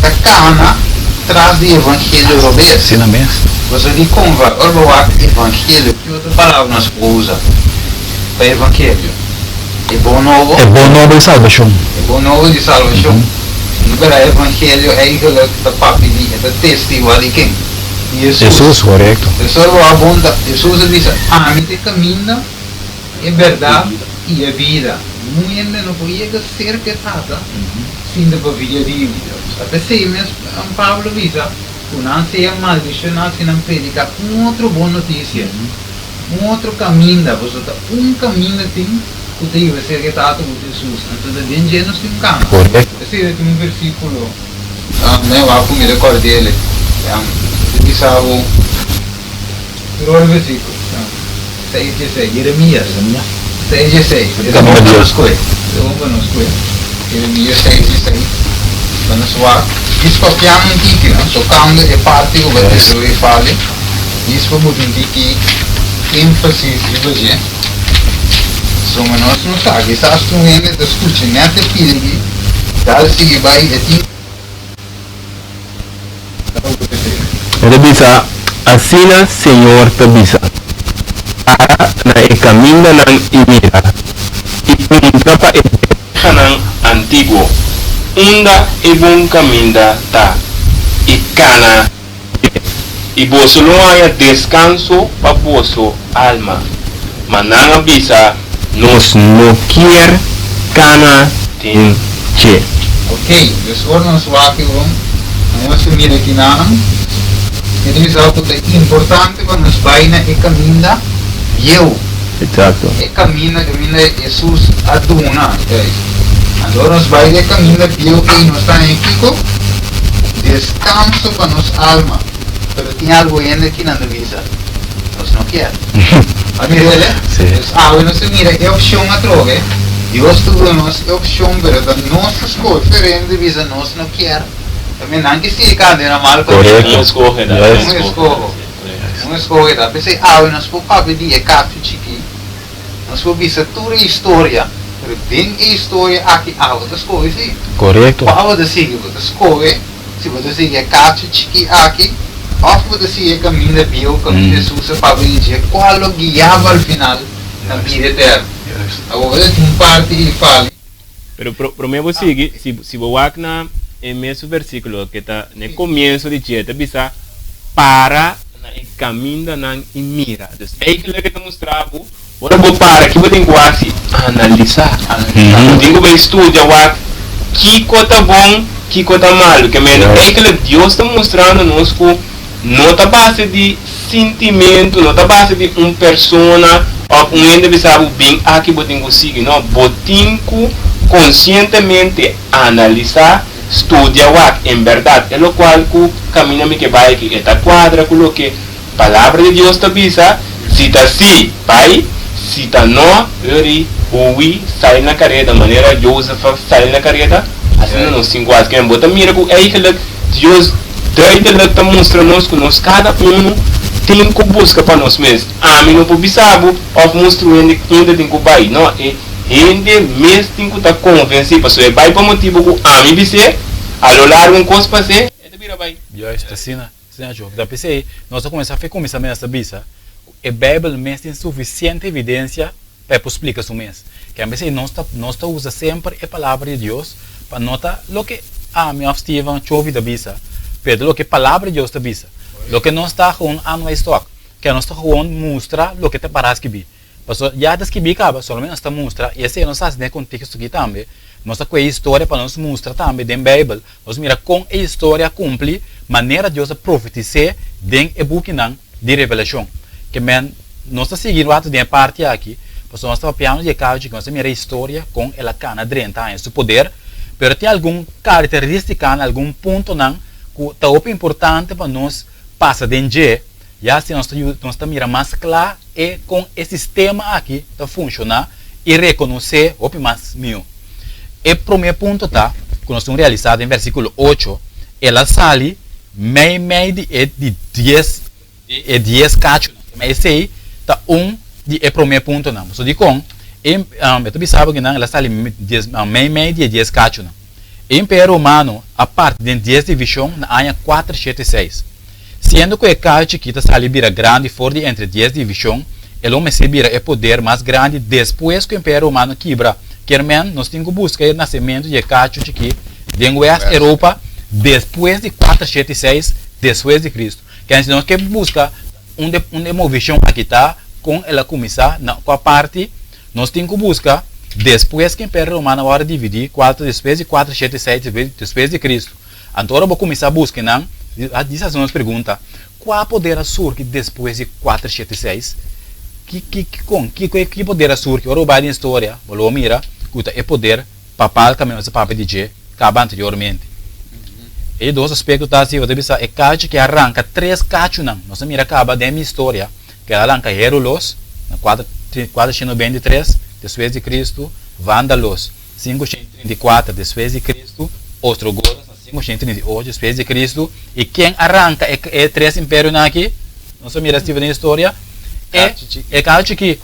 a cana traz de evangelho robês.
Sim, mesmo.
Você diz como vai, ora o evangelho, que outra palavra nós usamos para evangelho? É bom novo.
É bom novo de salvação.
É bom novo de salvação. E para o evangelho é aquilo que está papel, é testemunho de quem?
Jesus, correto.
Jesus é bom, Jesus diz, a mim te caminha, é verdade e é vida. Não não pode ser que nada, sem de vida de vida. Até se mesmo Pablo diz, não seja maldicionado se não predicar outra boa notícia, outro caminho, caminho tem que deve ser que está com Jesus. Então, bem gênero tem um caminho.
Correto.
Esse é um versículo, né, eu acho que me recordo dele, diz algo, o versículo, 6:16, Jeremias 6:16, vamos conosco, Jeremias 6:16, vamos lá. Isso para piano antigo, não? Tocando é parte do que eu falo. Isso para muito antigo, ênfase de hoje. Somos nós não sabe, está estudando, está escutando, nem até pedindo, dá se que vai de ti.
Ele diz, assina Senhor tabisa, para na caminho na imira, e capa
é canang antigo. Unda e bom caminho tá e cana e bolso não há descanso para bolso alma mananga bisa
nos no quer cana tem che.
Ok, agora nós vamos aqui, vamos assumir aqui na ele diz algo que é importante quando nós vai na caminho eu.
Exato.
E caminho Jesus aduna, agora nós vai de caminho eu que nós está em Kiko, descanso para nossa alma, pero tem algo ainda que não avisa, nós não quer. A mira ele, não se mira é opção a troca, Deus tudo nós é opção, pero da nossa escolha diferente avisa nós não quer. Também não que se cadê na mal
não escorre,
não escorre, da pensei nós por papo dia capto chiqui, nós por visa toda a história. Tem a história aqui, das coisas.
Correto.
Qual você sigue, você escolhe, se você sigue a caixa aqui, ou se você sigue o caminho da Bíblia, o caminho de Jesus, para dizer qual o guiava ao final na vida eterna. Agora, tem parte que fala.
Pero primeiro sigue, se você na mesmo versículo que está no começo de dia, bisa para na caminho na mira. Então, é aquilo que está mostrando. Ora vou para aqui, vou ter que analisar. Eu tenho que estudar que coisa bom, que coisa mal. Que é que Deus está mostrando nos que não está base de sentimento, não está base de uma persona ou indivíduo bem aqui vou ter que seguir. Não, vou ter que conscientemente analisar, estudar em verdade. É o qual que caminho que vai aqui, está quadra com o que a palavra de Deus está bisa, se está assim, vai. Se está não, ouvi, sai na careta, maneira Joseph sai na careta, assim não se enquadra, quem bota mira que é que Deus desde ele está mostrando que nós cada tem que buscar para nós mesmos. A mim não pode saber, ou mostrar ainda tem que vai, não é? Ainda mesmo tem que estar convencido, porque é vai para motivo que a mim dizer, a lo largo um coisa para ser, é de vira vai.
Já está assim, João. Da PC, nós começar a começar a bisa. A Bíblia mesmo tem suficiente evidência para explicar isso mesmo. Que a vezes nós usa sempre a palavra de Deus para notar o que a minha Steven Choffie da bisa, pero o que a palavra de Deus da bisa. O que nós está com a nossa história, que nós está com mostrar o que te parece que bi. Porque já das que bi acaba, somente nós está mostrar e esse nós faz né contexto aqui também. Nós está com a história para nós mostrar também dentro da Bíblia. Nós mira com a história cumpre maneira de Deus profetizar dentro do book de revelação. Que nós estamos seguindo a parte aqui, porque nós estamos piano de causa que nós temos a história com ela cana 30 anos, o poder pero tem algum característica, algum ponto não que tá importante para nós passar dentro. Já se nós estamos mira mais claro e com esse sistema aqui tá funcionar e reconhecer o mais meu. E primeiro ponto tá que nós estamos realizado em versículo 8, ela sale meio de 10 cachos, mas esse aí tá de primeiro ponto não. Só digo eu também sabe que não, ela sale meio de 10 cachos não. Império Romano, a parte de 10 divisões, na área 476. Sendo que o cacho que está ali vira grande, forte entre 10 divisões, ele homem se vira o poder mais grande depois que o Império Romano quebra. Quermen, nós temos que buscar o nascimento de cacho aqui, dentro da Europa, depois de 476, depois de Cristo. Que a gente não quer buscar uma visão aqui está, com ela começar, com a parte, nós temos que buscar depois que o Império Romano vai dividir, depois de 476, depois de Cristo. Então, eu vou começar a buscar, não? Diz as nossas perguntas. Qual poder surge depois de 476? Que poder surge? Agora vai na história, vou mirar, é poder papal, que é o papel de G, que acaba anteriormente. E dois aspectos da assim, é cacho que arranca 3 cachos, não? Nós mira acaba da minha história, que ela arranca Herolos, na 493, depois de Cristo, Vândalos, 534 depois de Cristo, Ostrogodos, 538 depois de Cristo, e quem arranca é 3 impérios aqui, não se mira na história, é caso que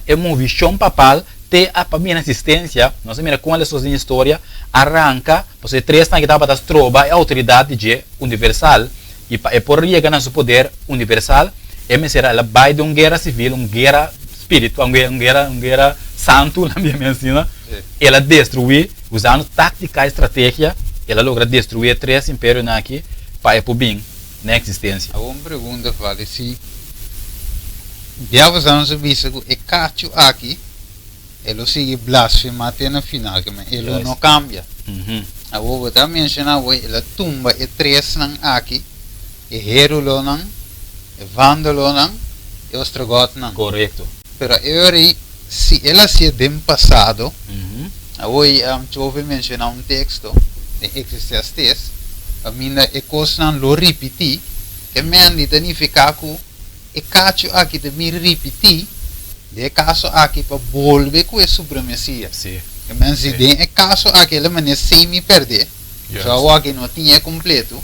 é uma visão papal, tem a minha assistência, não se mira com elas na história, arranca, porque 3 que estava das trova é a autoridade de universal, e por chegar no seu poder universal, ela vai de uma guerra civil, uma guerra espírito, uma guerra santo, na minha medicina, ela destrui, usando tática e estratégia, ela logra destruir 3 impérios aqui, para ir para o bem, na existência.
Uma pergunta, vale, se já usamos visto que o cacho aqui, ele sigue blasfema até no final, ele não cambia. Eu vou mencionar, ele tumba e 3 aqui, e Herulo não, e Vândalo não, e Ostrogoth não.
Correto.
Pero agora, se ela se é do passado, hoje Choffie mencionar texto de Eclesiastes, a minha coisa não lo repetir, que me significa que o cacho aqui de me repetir, de caso aqui para volver com a supremacia.
Sim.
Que me diz, caso aqui ela me semi perder, só aqui não tinha completo,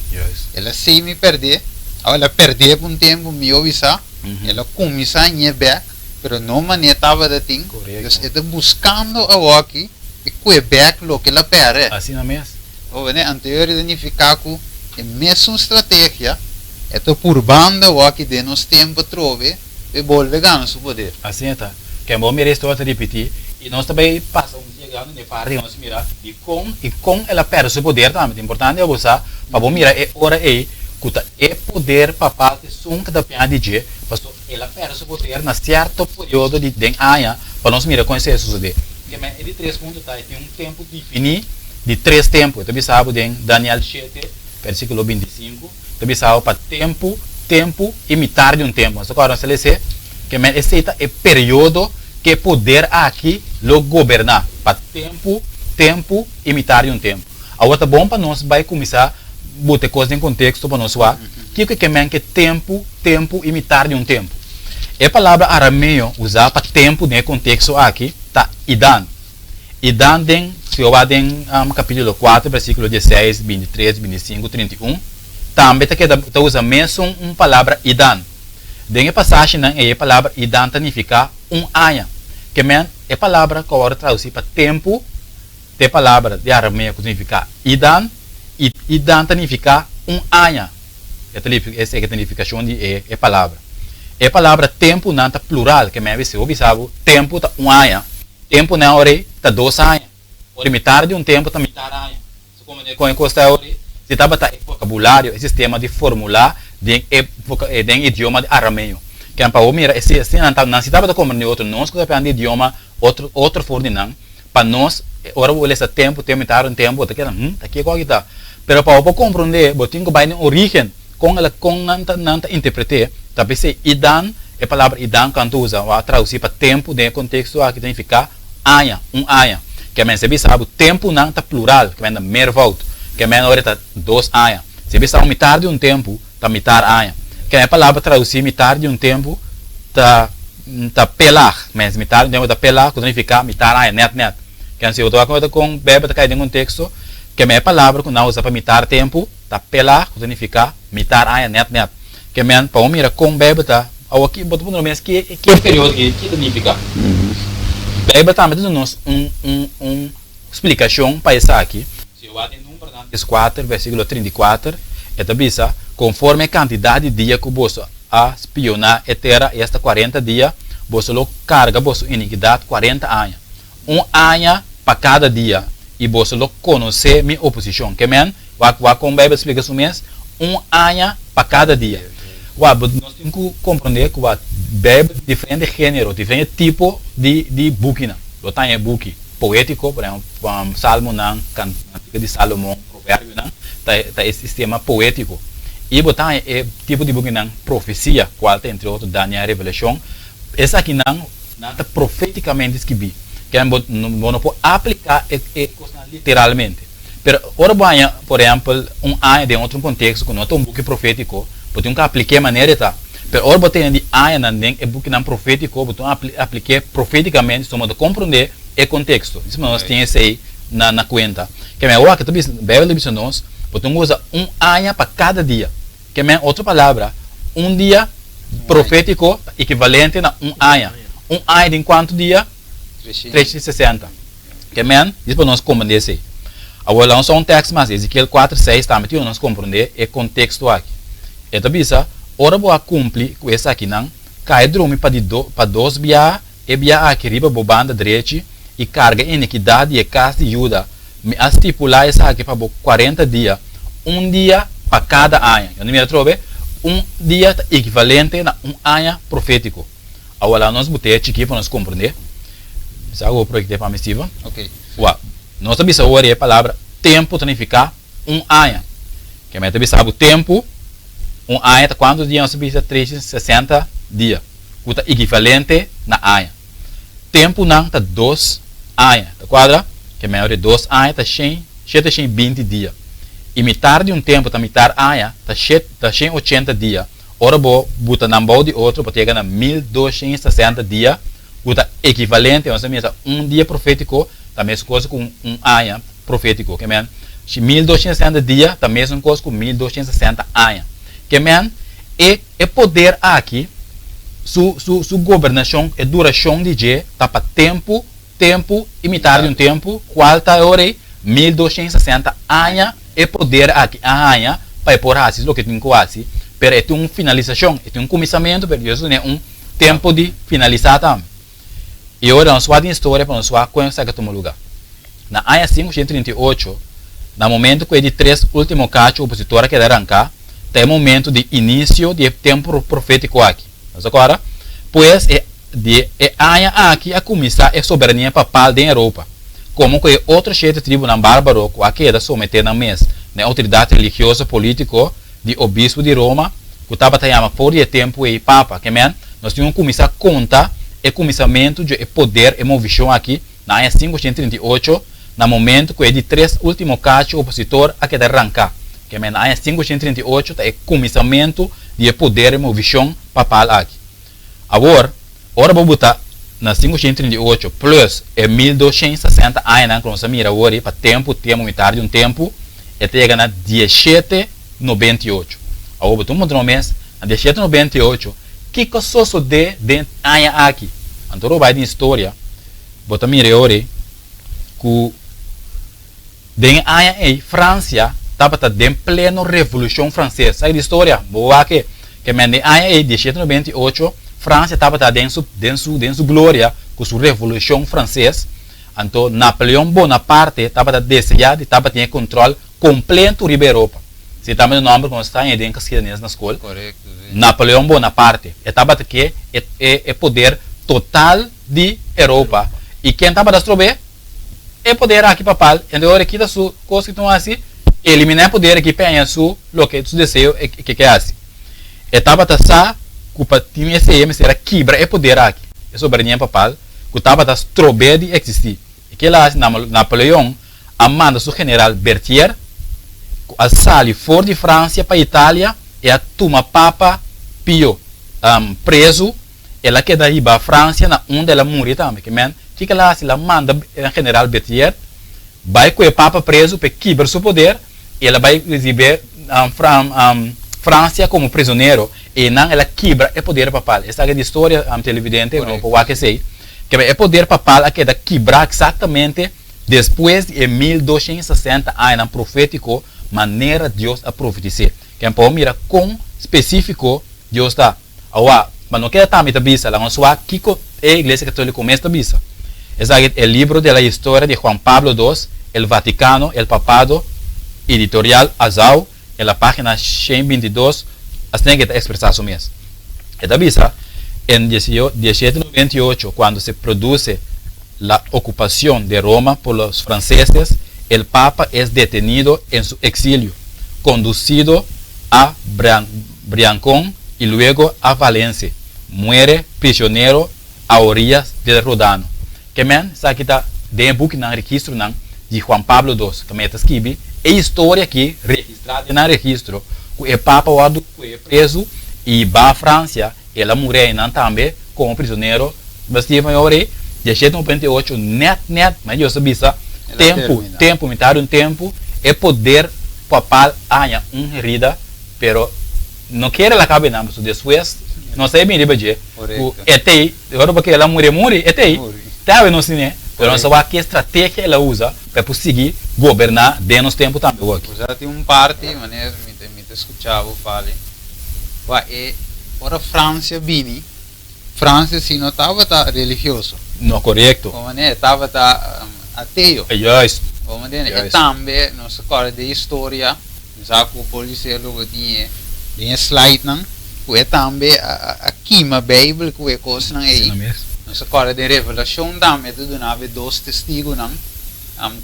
ela semi perder, ela perdeu por tempo, me avisa, ela começa a ir back, pero não manetava de ting, então está buscando a aqui e que back lo que ela perde.
Assim na mesma.
O né, anterior significa que a mesma estratégia está por banda o aqui de nos tempo trove e volve ganhar seu poder.
Assim está. Que é bom me restou a repetir e nós também passamos chegando de parte nós mirar e com ela perde seu poder também. Importante é você para bom mirar é hora aí que é poder papal que sunca da pena de G, pastor ela perde seu poder na certo período de ano para nós mirar com esse suceder. Que é de 3 pontos tá tem um tempo definido de 3 tempos. Também sabe em Daniel 7, versículo 25, também sabe para tempo e metade de um tempo. Mas agora nós lê que esse é o período que poder aqui lo governar para tempo e metade de um tempo. Agora tá bom para nós vai começar a botar coisas em contexto para nós ver que é tempo e metade de um tempo. A palavra arameu usada para tempo no contexto aqui tá idan. Idan tem se eu em capítulo 4, versículo 16, 23, 25, 31, também está usa mesmo uma palavra idan. Tem a passagem a palavra idan significa ano. Que é a palavra que agora traduzir para tempo, tem palavra de arameu que significa idan, e idan significa ano. Essa é a significação de a palavra. A palavra tempo não está plural, que se observa, tempo está ano. Tempo na hora está 2 anos. Por metade de um tempo está metade de ano. Como com encosta hora, se estava vocabulário, esse sistema de formular de idioma de arameu. Que é para o mira, se não se estava como outro, nós que aprender idioma outro forno não, para nós, ora o esse tempo, metade de um tempo, tá aqui qual que tá. Pero para o compreender, botinho que vai na origem, com ela não interpretar, talvez se idan, a palavra idan quando usa, a traduzir para tempo, de contexto aqui significa ano, ano. que men se bisa o tempo não tá plural, que men na meervoud, que men ora tá 2 anos. Se bisa metade de tempo, tá metade anos. Que a palavra traduzir metade de tempo tá pelar, mas metade de tempo tá pelar, que significa metade anos, net. Que se eu tô acordando com bebe tá caindo em um texto, que a palavra que não usa para metade tempo, tá pelar, que significa metade anos, net. Que men para mira com bebe tá, ou aqui botou no mês que período que significa. Bebe tá metendo nos explicação para isso aqui. Se eu até no 4, versículo 34, esta bisa, conforme a quantidade de dias que você a espionar a terra, esta 40 dias, você lo carga você iniquidade 40 anos. Ano para cada dia. E você lo conhecer minha oposição. Que men, vai com Bíblia explica isso mesmo, ano para cada dia. Nós temos que compreender que a Bíblia diferente gênero, diferente tipo de book. Lo tem book poético, por exemplo, Salmo, Cantiga de Salomão, Provérbio, tá esse sistema poético. E botar tipo de book profecia, qual tem entre outros Daniel e Revelação. Essa aqui não tá profeticamente escrito. Que não pode aplicar literalmente. Pero ora por exemplo, ano de outro contexto, que não é um book profético, pode nunca aplicar de maneira tá. Pero ora botar de ano não é book não profético, pode aplicar profeticamente, só de compreender o contexto. Isso nós temos aí na conta. Que é o que tu Bíblia diz nós, pode usar ano para cada dia. Que é outra palavra, dia profético equivalente a ano. Ano de quanto dia? 360. Que men, isso para nós compreender isso aí. Agora, não só um texto, mas Ezequiel 4:6 também para nós compreender o contexto aqui. Então, bisa, ora boa cumprir com essa aqui não, cai drume para 2 bia, e bia aqui riba bobanda direita e carga iniquidade e casa de Juda. Me estipular essa aqui para 40 dias, dia para cada ano. Eu não me trove, dia equivalente a ano profético. Agora, nós botamos aqui para nós compreender. Sabe o projeto para mim, Steven?
Ok.
Nós também sabemos a palavra tempo significa ano. Que a gente sabe o tempo, ano, quantos dias nós sabemos? 360 dias. O equivalente na ano. Tempo não está 2 anos. Tá quadra? Que a maioria de 2 anos está 720 dias. E metade de tempo está metade ano, está 180 dias. Ora, vou botar na mão de outro, para chegar a 1260 dias. O equivalente a dia profético, a mesma coisa com ano profético. Que é 1260 dias, a mesma coisa com 1260 anos. Que é poder aqui, sua governação, a duração de dia, está para tempo e metade de tempo, qual está hora 1260 anos, é poder aqui, anos, para por assim, o que tem quase, pero é uma finalização, é começamento, pero isso é tempo de finalizar também. E agora nós vamos história para nós conhecer que toma lugar. Na área 538, no momento que de 3 últimos casos opositora que arrancar, tem momento de início de tempo profético aqui. Mas agora, pois é área aqui a começar a soberania papal da Europa. Como que outro chefe tribo na bárbaro que aqui era someter na mesa, na autoridade religiosa político de obispo de Roma, que estava chamando por de tempo e papa, que nós tínhamos que começar a contar o começamento de poder e movição aqui na área 538, no momento que é de 3 últimos casos opositor a que arrancar. Que na área 538 é o começamento de poder e movição papal aqui. Agora, vou botar na 538 plus é 1260 anos que nós mira agora para tempo, metade de um tempo, e chega na 1798. Agora, vou botar um mês, na 1798, que coisa sucede dentro da área aqui? Então, vai de história, bota mira agora, que dentro da área aí, França, estava em plena Revolução Francesa. Sabe de história? Boa que na área aí, 1798, França estava dentro sua glória com sua Revolução Francesa. Então, Napoleão Bonaparte estava desejado, estava tendo controle completo sobre a Europa. Se também o nome que nós estamos em casquinhas na escola.
Correto.
Napoleão Bonaparte estava aqui é poder total de Europa. E quem estava das trobe é poder aqui papal. Então, aqui da sua coisa que estão assim, eliminar poder aqui para o que tu desejo que é assim. Estava tá culpa tinha esse será quebra é poder aqui. É soberania papal, que estava das trobe de existir. Que lá Napoleão manda seu general Berthier a sair fora de França para Itália e a toma Papa Pio preso. Ela queda aí para a França na onde ela morre também. Que lá se ela manda o general Berthier vai com o Papa preso para quebrar seu poder. Ela vai receber França como prisioneiro e não ela quebra o poder papal. Essa é a história televidente, não pode que sei. Que o poder papal é que quebrar exatamente depois de 1260 anos profético maneira Deus a profetizar. Que é para mirar com específico Deus está. Mas não quer também bista, lá não só aqui a Igreja Católica começa a bista. Esse é o livro da história de Juan Pablo II, o Vaticano, o Papado, editorial Azau, en la página 122, hasta que expresar eso mismo. Esta visa, en 1798, cuando se produce la ocupación de Roma por los franceses, el Papa es detenido en su exilio, conducido a Briancón y luego a Valencia. Muere prisionero a orillas del Rodano. Que men, sa kita de book na registro de Juan Pablo II, que meta escrevi, a história aqui registrada no registro, que o Papa foi preso e vai à França, ela morreu também como prisioneiro, mas Steven ore, 1798 net, mas eu sabia tempo, metade do tempo, é poder papal ganha herida, pero não quer ela acabar não, mas depois não sei bem de o etei, agora porque ela morreu, etei, tá não sei, pero não sabe que estratégia ela usa para conseguir governar dentro dos tempos também.
Já tem parte, maneira me escutava fale, ora França bini, França se não estava religioso.
Não correto.
O maneira estava ateu.
Yes.
O maneira também não se acorda de história, já que o polícia logo tinha slide não, que também aqui na Bíblia que é coisa não é. Não se acorda de revelação também, tudo não havia dois testigos não,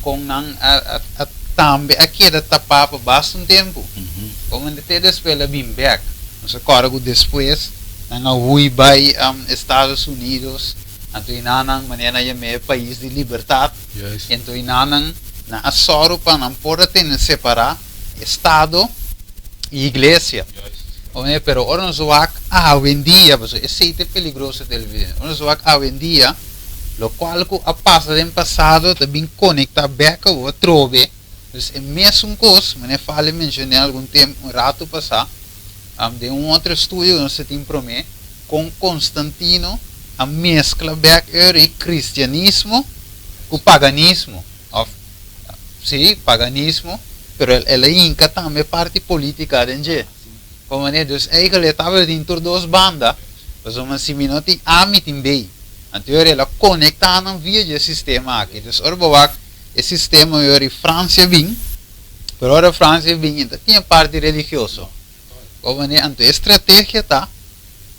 com não também aqui era tapado bastante tempo. Como até depois ela vem back, não se acorda que depois não fui para Estados Unidos, então não maneira é meio país de liberdade, então não na soro para não poder ter separar Estado e Igreja. Pero ora nos wak hoje em dia, esse é perigoso televisão. Ora nos wak hoje em dia, lo qual que a passa do passado também conecta back ao trove. É mesmo coisa, mas fale mencionei algum tempo, rato passado, de outro estúdio não se tem promê com Constantino a mescla back o cristianismo com paganismo. Sim, paganismo, pero ela inca também parte política dentro. Como dus eigenlijk estava dentro duas bandas, mas uma siminoti amitin bem. Anterior ela conectada via o sistema aqui. Dus orboak o sistema ori França vim, pero ora França vim ainda tinha parte religiosa. Como então estratégia tá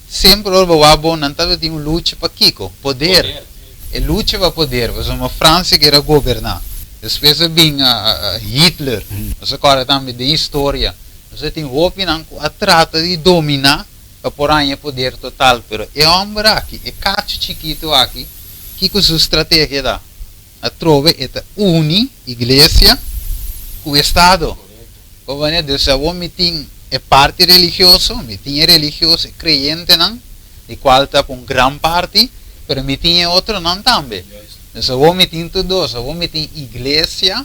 sempre orboak bom não estava tinha luta para Kiko, poder. E luta para poder, mas uma França que era governar. Depois vinha Hitler, você agora também de história. Você tem opinião que trata de dominar para pôr em poder total, pero é homem aqui, é cacho chiquito aqui, que com sua estratégia dá? A trove é une igreja com o Estado. Como é Deus, o homem tem parte religiosa, me tem religioso, crente não, de qual está com grande parte, pero me tem outro não também. Então o homem tem tudo, o homem tem igreja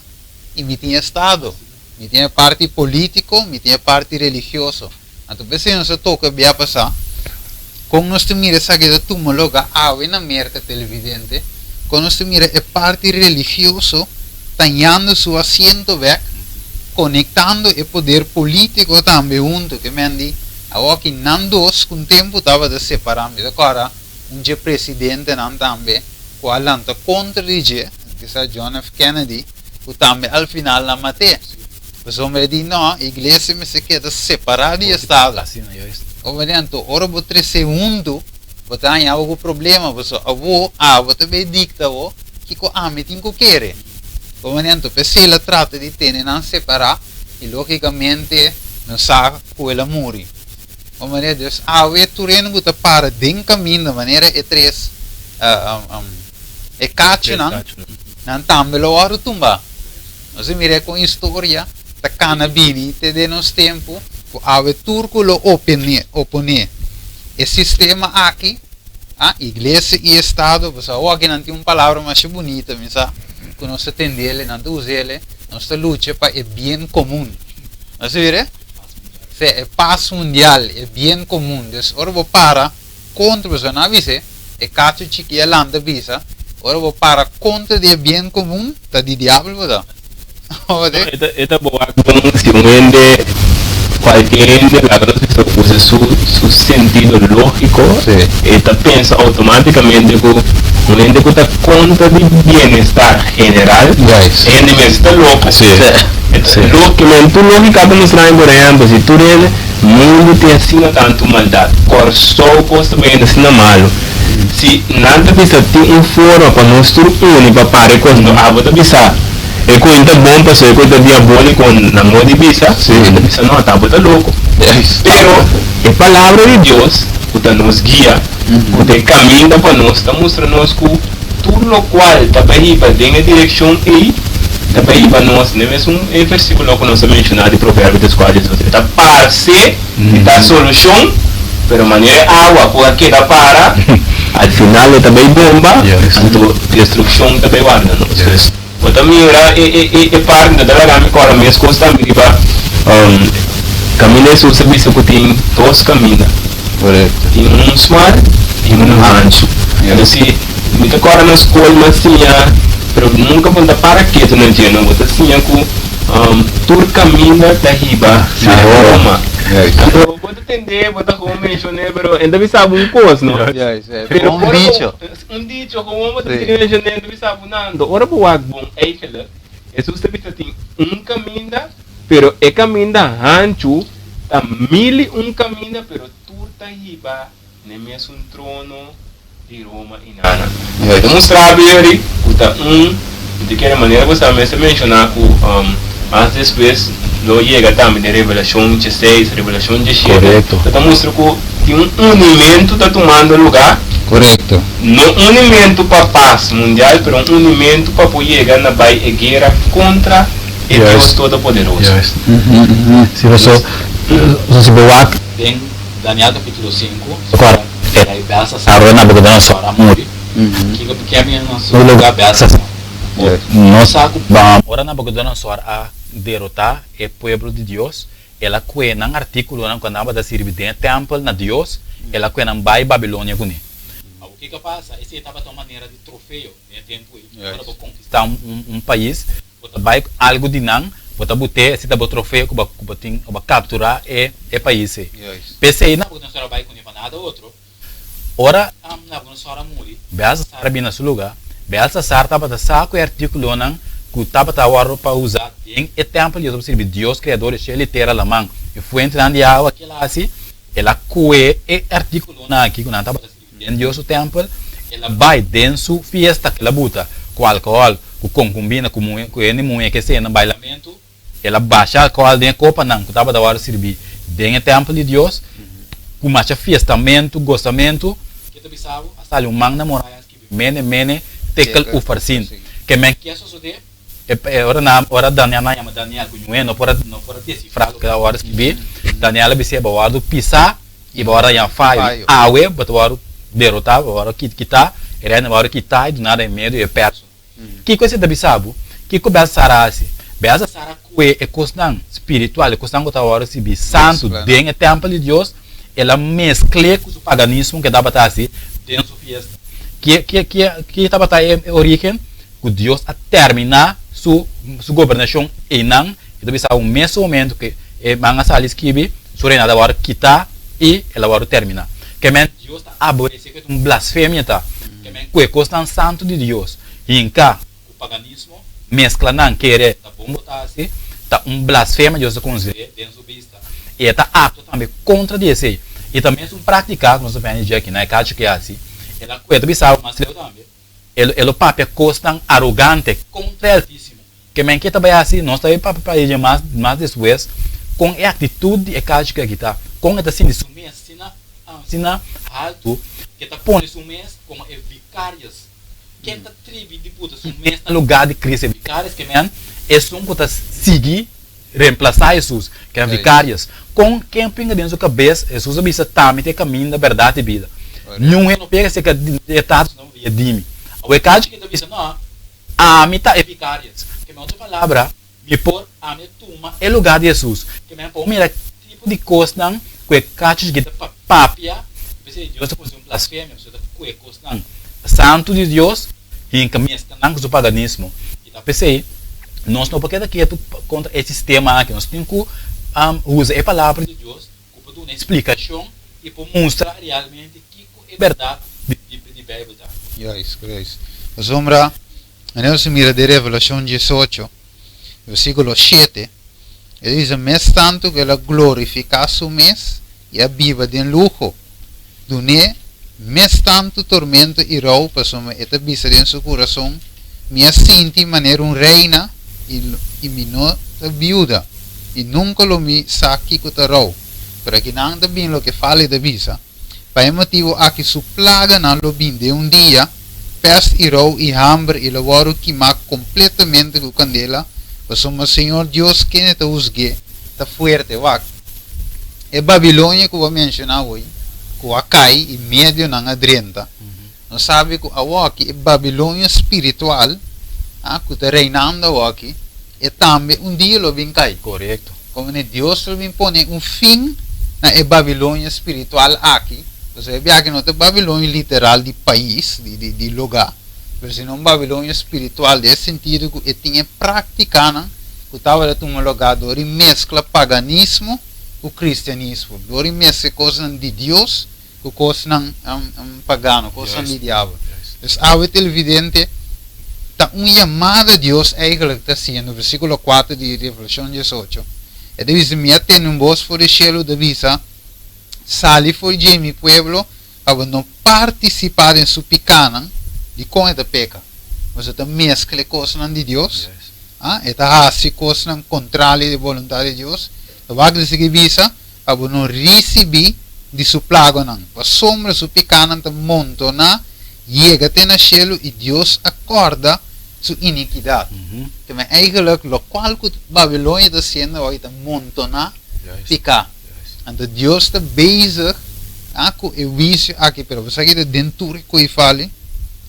e me tem Estado. Me tinha parte político, me tinha parte religioso. Então, se não se toca bem a passar, como nós mira essa coisa tuma logo na merda televidente, quando nós mira a parte religioso, tanhando seu assento back, conectando o poder político também junto, que me andi, aqui não dois, com o tempo estava de separar, agora presidente não também, qual anta contra que é John F. Kennedy, que também ao final na matéria. Mas o homem diz, não, a igreja me se queda separada de Estado. O homem diz, ora vou ter segundo, vou ter algum problema, vou também dicta, que me tem que querer. O homem diz, se ela trata de ter não separar, e logicamente não sabe que ela morre. O homem diz, eu tureno que para de caminho, de maneira é três, é cacho, não? não também lo aro tumba. Nós mire com história, da canabini, te de nos tempo, o ave turco lo opone. O sistema aqui, a igreja e estado, você aqui não tem uma palavra mais bonita, mas que nós atendemos, não usamos, nós luta para o bem comum. Nós vire? É paz mundial, é bem comum. Então, ora vou para contra você não avise, é caso chique landa visa. Ora vou para contra de bem comum, tá de diabo, verdade?
Esta boa se vende qualquer de la cosa usa su sentido lógico esta pensa automáticamente que un ente que está contra de bienestar general ende me está louco lo que tu lógica para mostrar por ejemplo si tú eres mundo te ensina tanto maldade por só costa bem ensina malo se nada precisa ter uma forma para nós tudo único para quando a bota bisa e conta bom para ser coisa diabólica na mão de bisa bisa não tá bota louco pero a palavra de Deus que nos guia que caminha para nós está mostrando nós que tudo o qual está aí para dentro direção e está aí para nós não é versículo que nós mencionado de provérbios das quais está para ser está solução pero maneira água por aqui dá para al final também bomba então destruição também guarda nós Mutta mira e parte da gama agora mesmo consta me riba caminha sul serviço que tem dois caminhos correto tem smart e ancho assim me agora na escola mas tinha pero nunca ponta para que tu não entendo você tinha com tur caminho da riba na Roma então pode entender pode como mencionei pero ainda me sabe coisa não pero um dicho como você mencionei ainda me sabe nada ora boa bom aquele isso você tem caminho pero é caminho ancho tá caminho pero tur da riba nem mesmo trono de Roma e nada então mostrar bem puta de que maneira você mesmo mencionar que mas depois lo chega também de revelação 16, revelação 17 correto então mostra que tem unimento está tomando lugar correto não unimento para paz mundial mas unimento para poder chegar na guerra contra o Deus Todo-Poderoso
se você boa em Daniel capítulo 5 agora é essa sarona na boca da sua amor que é minha no lugar dessa nossa ora na boca da sua a derrotar o povo de Deus ela que nang artículo nang quando aba da servir dentro templo na Deus ela que nang vai Babilônia com ele o que passa esse estava de maneira de troféu né tempo para conquistar um país bota vai algo de nang bota botar esse tabo troféu que botin capturar é país PC na boca da vai com nada outro ora na boca da sua muri beasa sabe na seu lugar beasa sarta bota saco e artículo nang que estava para usar em o templo de Deus criador de ele terra la mão e foi entrando de água aquela assim ela coe e artículo na aqui quando estava em Deus o templo ela vai dentro fiesta que ela buta com álcool com combina com ele muito que se no bailamento ela baixa álcool dentro copa não que estava da hora servir dentro o templo de Deus com mais fiestamento gostamento que tu sabe hasta um mang namoradas que mene tekel o farsin que men que isso sucede ora Daniel na chama Daniel kunhuen não pode decifrar que a hora que vê Daniel bise bawado pisa e bawara yang fai awe bawaro derrotar bawaro kita era na hora kita e do nada em medo e perto que coisa da bisabu que co besa sarasi besa sara que é costan espiritual costan que tá hora se bi santo dentro do templo de Deus ela mescla com o paganismo que dava assim dentro da fiesta que estava tá origem que Deus a terminar sua governação e não então bisa mesmo momento que manga salis kibi sure nada hora kita e ela hora terminar que men Deus está aborrece que blasfêmia tá que men que costan santo de Deus inca o paganismo mescla não querer tá bom botar assim tá blasfêmia Deus considera dentro do bista e tá apto também contra desse e também praticar nós aprendemos aqui na casa que é assim ela que bisa mas leu também ele papo costan arrogante contra altíssimo que men que também assim nós também papo para ele mais depois com a atitude e casa que está com essa assim sina alto que tá põe isso mês como é vicários quem está tribo de puta, são mesmo no lugar de Cristo e vicários, que men, é só que está seguir, reemplaçar Jesus, que é vicários. Com quem pinga dentro da cabeça, Jesus avisa também tem caminho da verdade e vida. Não é não pega se que detalhes não é dime. O recado que avisa não, a mim está vicários. Que me outra palavra, me por a minha turma é lugar de Jesus. Que me por mira tipo de coisa não, que cachos que está papia, você Deus pode um blasfêmia, você está que coisa não. Santo de Deus, e encaminha não do paganismo. E tá pensei, nós não podemos aqui contra esse sistema que nós temos que usar a palavra de Deus para dar uma explicação e para mostrar realmente que é verdade de Bíblia.
Isso. Vamos lá. Nós mira de Revelação 18, versículo 7. Ele diz: "Mes tanto que ela glorifica su mes e a viva de lujo. Duné, mes tanto tormento e rau, pasoma eta bisa de su coração, minha sinti maneira reina e minó viuda. E nunca lo mi saki ko tarau. Para que não bem lo que fale da visa. Para motivo aqui su plaga não lo bem de dia, peste e rau e hambre e lavoro queimar completamente com candela. Mas o Senhor Deus que ne te usgue, está fuerte, wak. É Babilônia que eu vou mencionar hoje, que cai e meio não adrenta. Não sabe que a wak é Babilônia espiritual, que está reinando aqui. E também dia lo vem cair.
Correto.
Como Deus lo vem pôr fim na Babilônia espiritual aqui. Você vê que não é Babilônia literal de país, de lugar. Mas não Babilônia espiritual nesse sentido que tinha praticado, que estava em um lugar onde mescla paganismo com cristianismo. Onde mescla coisas de Deus com coisas pagano, coisas de diabo. Então, é evidente uma chamada a Deus eigenlijk está sendo no versículo 4 de Revelação 18. E diz: "Me tem voz por o cielo de visa, sali for de mi pueblo, para não participar em su picana, de com esta peca." Mas esta mescla coisas de Deus, esta hace coisas contrárias da vontade de Deus, então vai dizer que visa, para não receber de su plaga, para sombra su picana, então montona, chega até no cielo e Deus acorda sua iniquidade. Que é eigenlijk o qual que Babilônia está sendo hoje, está montona, picar. Então Deus está bezig com o vício aqui, pero você aqui dentro que eu falo,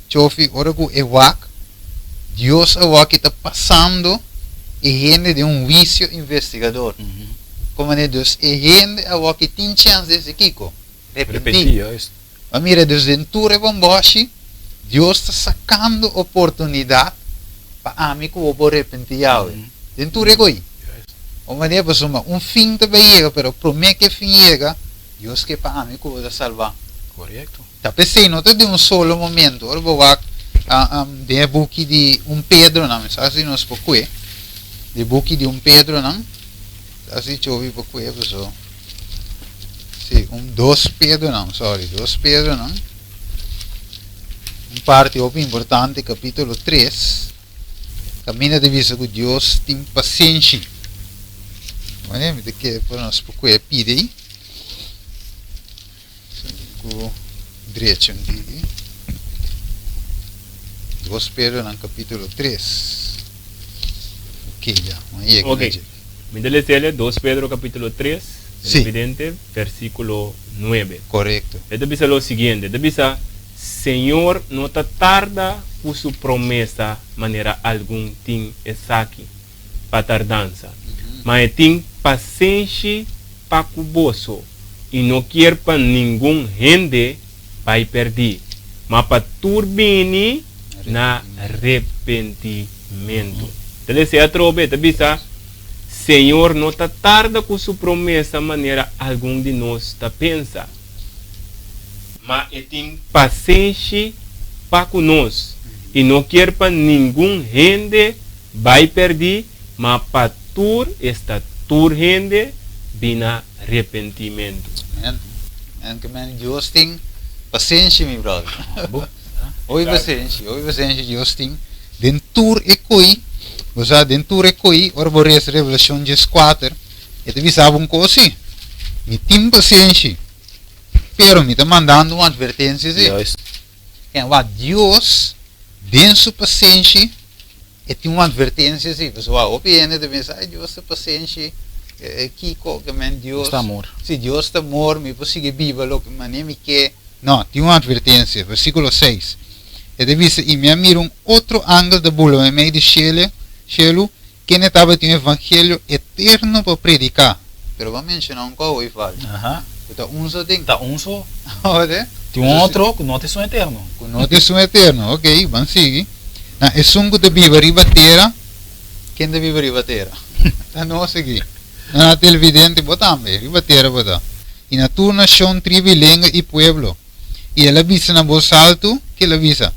Choffie, ora que é wak, Deus é wak que está passando e gente de vício investigador. Como é Deus, e gente é wak que tem chance de Kiko repetir. Mas mira, desde dentro de Bomboshi, Deus está sacando oportunidade para mim que eu vou arrepentir. Dentro de Goi. Como é que fim também chega, mas promete que fim chega, Deus que para mim que eu vou salvar.
Correto.
Tá pensando, não de um solo momento. Agora vou de book de Pedro, não, mas assim nós pouco de book de Pedro, não. Assim Choffie pouco pessoal. Sim, 2 Pedro, não, sorry, 2 Pedro, não. Parte importante, capítulo 3. Caminha de vista que Deus tem paciência. Olha, me que para nós pouco pide aí. Com direito aqui. 2 Pedro, no capítulo 3. Ok, já.
Ok. Me dele 2 Pedro, capítulo 3.
Sí.
Evidente, versículo 9.
Correcto.
Ele diz o seguinte, ele diz: Senhor, não te tarda com sua promessa, maneira algum tem aqui para tardança, mas tem paciência para o bolso e não quer para nenhum rende vai perder, mas para turbine na arrependimento. Ele se atrove, ele diz: Senhor, não te tarda com sua promessa, maneira algum de nós está pensa, mas tem paciência para conosco e não quer para nenhum rende vai perder, mas para tur esta tur rende bina arrependimento.
Amém. Deus tem paciência, meu brother. Oi paciência, Deus tem dentro e coi. Você dentro e coi, ora vou ler Revelação 14. E te sabe um coisa assim. Me tem paciência. Pero me está mandando uma advertência. Deus den sua paciência, e tem uma advertência assim, pessoal, opina de pensar, ai, Deus tem paciência, Kiko, que man, Deus
está amor.
Se Deus está amor, me consigo viver lo que mané me quer. Não, tem uma advertência, versículo 6. E deve ser, e me mira outro ângulo da bula, em meio de Shelo, que não estava tem um evangelho eterno para predicar. Pero vamos mencionar um pouco e fala.
Aham.
Então, só tem.
Está um só.
Olha.
Tem outro que não tem som eterno.
Com notícia eterno, ok, vamos seguir. É sungo de viver e batera. Quem de viver e batera? Tá não seguir. Na televidente botamos, e batera botar. E na tua nação, tribo, língua e pueblo. E ela avisa na voz alto, que ela avisa,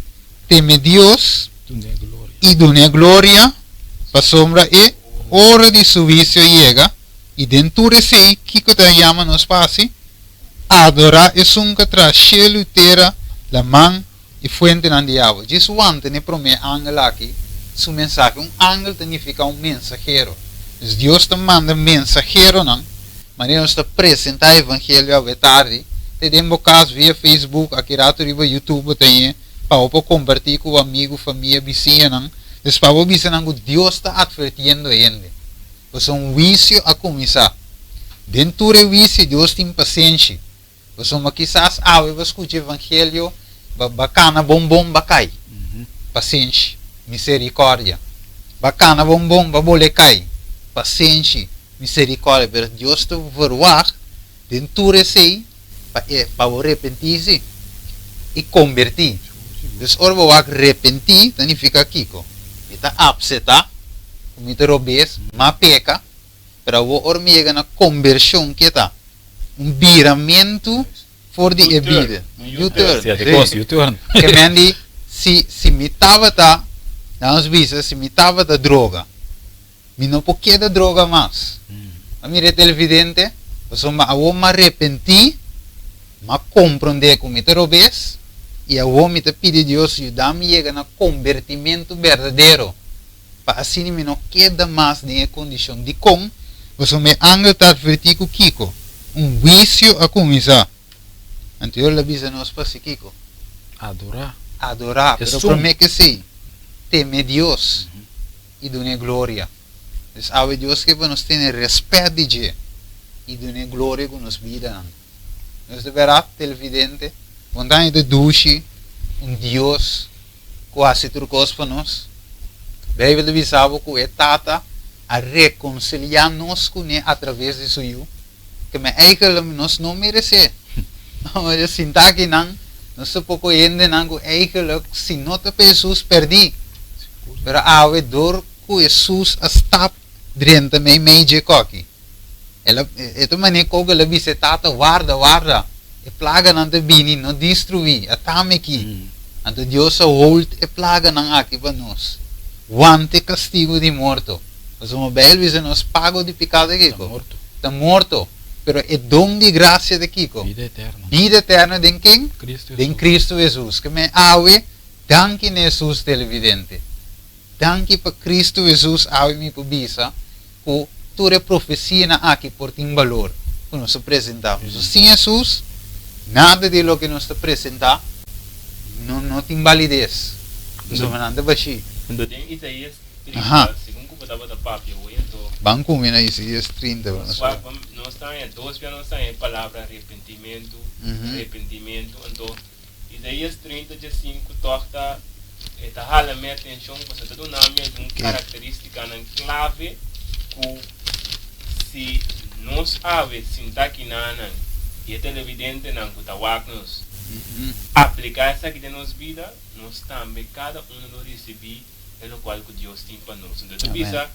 teme Deus e dune glória, para sombra e hora de su vicio llega, e dentro de si, que te llama nos passe, adorar e sunga tras cielo e terra, la man e fuente nan diabo. Isso antes ne promete ángel aqui, su mensagem, ángel significa mensajero. Então Deus te manda mensajero, não? Mas ele nos apresenta o evangelho a tarde. Temos caso via Facebook, aqui rato riba YouTube tem, para compartilhar com o amigo, família, vizinha, não? Então para o vizinho, Deus está advertindo ele. Você vício a começar. Dentro do vício, Deus tem paciência. Você quizás você escuta o evangelho, bacana, bombom, bacai. Paciência, misericórdia. Bacana, bombom, babolecai. Paciência, misericórdia. Pero Deus te verwag dentro de si para arrepentir-se e convertir. Então, ora você arrepentir, significa Kiko. Está upseta, comete robes, mas peca, para o hormiga na conversão que está. Viramento for de vida.
U-turn.
Que mendi, se me estava tá, nós vimos, se me estava da droga, me não pode da droga mais. A minha televidente, eu me arrependi, mas compreender como me robes, e eu me pedi a Deus ajudar-me a chegar no convertimento verdadeiro. Para assim me não queda mais na condição de com, você me está advertindo Kiko, vício a começar. Então eu avisa nós para si Kiko. Adorar, pero promete que sim. Teme Deus e dune glória. Então, a Deus que nos tem respeito de Deus e dune glória com nos vida. Nós deverá televidente, vontade de duche, Deus quase trocou para nós. Bíblia avisava que é tata a reconciliar-nos com ele através de seu que me eikel nós não merecer. Mas sinta que não, nós pouco ainda não eikel se não te Jesus perdi. Pero a dor que Jesus está dentro de meio de coque. Ela ito maneira que ela disse tata guarda e plaga não te bini não destruir atame aqui. Então Deus hold e plaga não aqui para nós. Wante castigo de morto. Mas uma bela vez nós pago de pecado aqui. Está morto. Pero é dom de graça de Kiko. Vida eterna de quem? De Cristo Jesus. Que me awe, danke Jesus televidente. Danke para Cristo Jesus awe me pobisa. Que toda profecia na aqui por tem valor. Que nós apresentamos. Sem Jesus, nada de lo que nós apresentamos não tem validez. Então, não é baixi.
Quando tem Isaías 30, segundo que eu estava da papia, eu estou...
Banco mina Isaías 30.
Nós estamos, dois nós estamos em palavra arrependimento, arrependimento. Então, Isaías 30, 5, toca, está hala minha atenção, porque está dando uma característica na clave, que se nós ave sinta que não, e é televidente não que está nos aplicar essa aqui de nossa vida, nós também, cada um nós recebe pelo qual que Deus tem para nós. Então, bisa,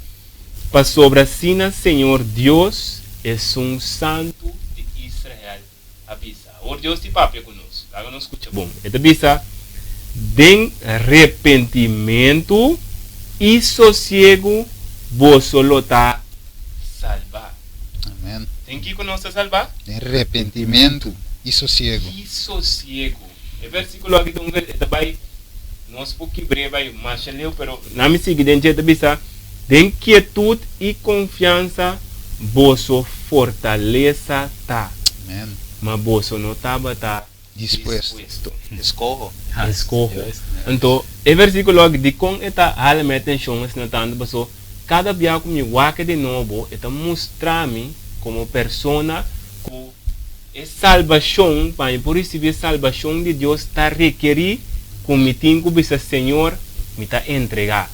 para sobre assim, Senhor Deus é um santo de Israel. Avisa. O Deus tem papel conosco. Agora não escuta bom. Então, bisa, den arrependimento e sossego, vos solo está salvar.
Amém.
Tem que conosco salvar?
Arrependimento e sossego.
E sossego. O versículo aqui também, nós pouquinho breve, mas leu, pero na minha seguinte, bisa, den quietude e confiança, vosso fortaleza tá.
Amém.
Mas vosso não tá bata
Dispuesto. Escojo.
Escojo. Então, o versículo de com esta alma atenção es notando paso cada dia que me waque de novo, está mostrar-me como persona que a salvação, para por receber a salvação de Deus, está requerir que me tenho que ser Senhor, me está entregar,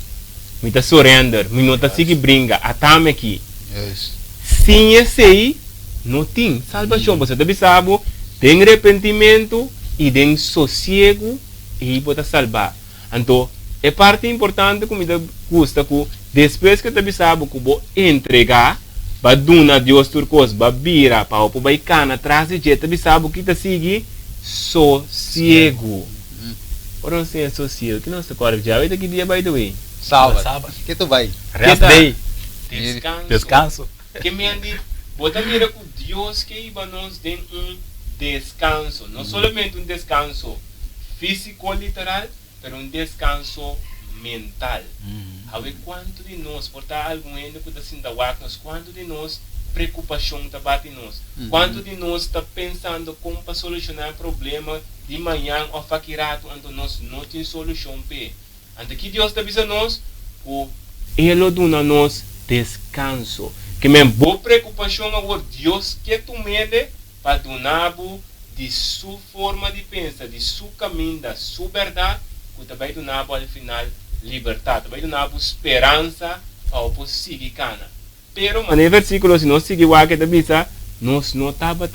me está surrender, me não está seguir brinca, atame aqui. Sem esse aí, não tem salvação. Você deve saber, tem arrependimento e tem sossego e pode salvar. Então, é parte importante que me custa que depois que você sabe que vou entregar, vai dar a Deus turcos, vai virar para o vai cana atrás de jeito, você sabe que está seguir sossego. Ora não sei sossego, que não se corre já, vai daqui dia by the way.
Sábado. Que tu vai?
Rest day.
Descanso. Que me andi, bota mira com Deus que vai nos dar descanso, não somente descanso físico literal, mas descanso mental. Sabe quanto de nós, por estar algum ainda que está sendo nós, quanto de nós preocupação está batendo nós, quanto de nós está pensando como para solucionar o problema de manhã ou faquirato, então nós não temos solução para. Então que Deus está dizendo nós, Ele dá nós descanso. Que minha boa preocupação agora, Deus quer tu mede para donar de sua forma de pensar, de seu caminho, da sua verdade, que também donar ao final liberdade, também donar esperança para o seguir cana. Pero, mas no versículo, se nós seguir o que da bisa, nós não estava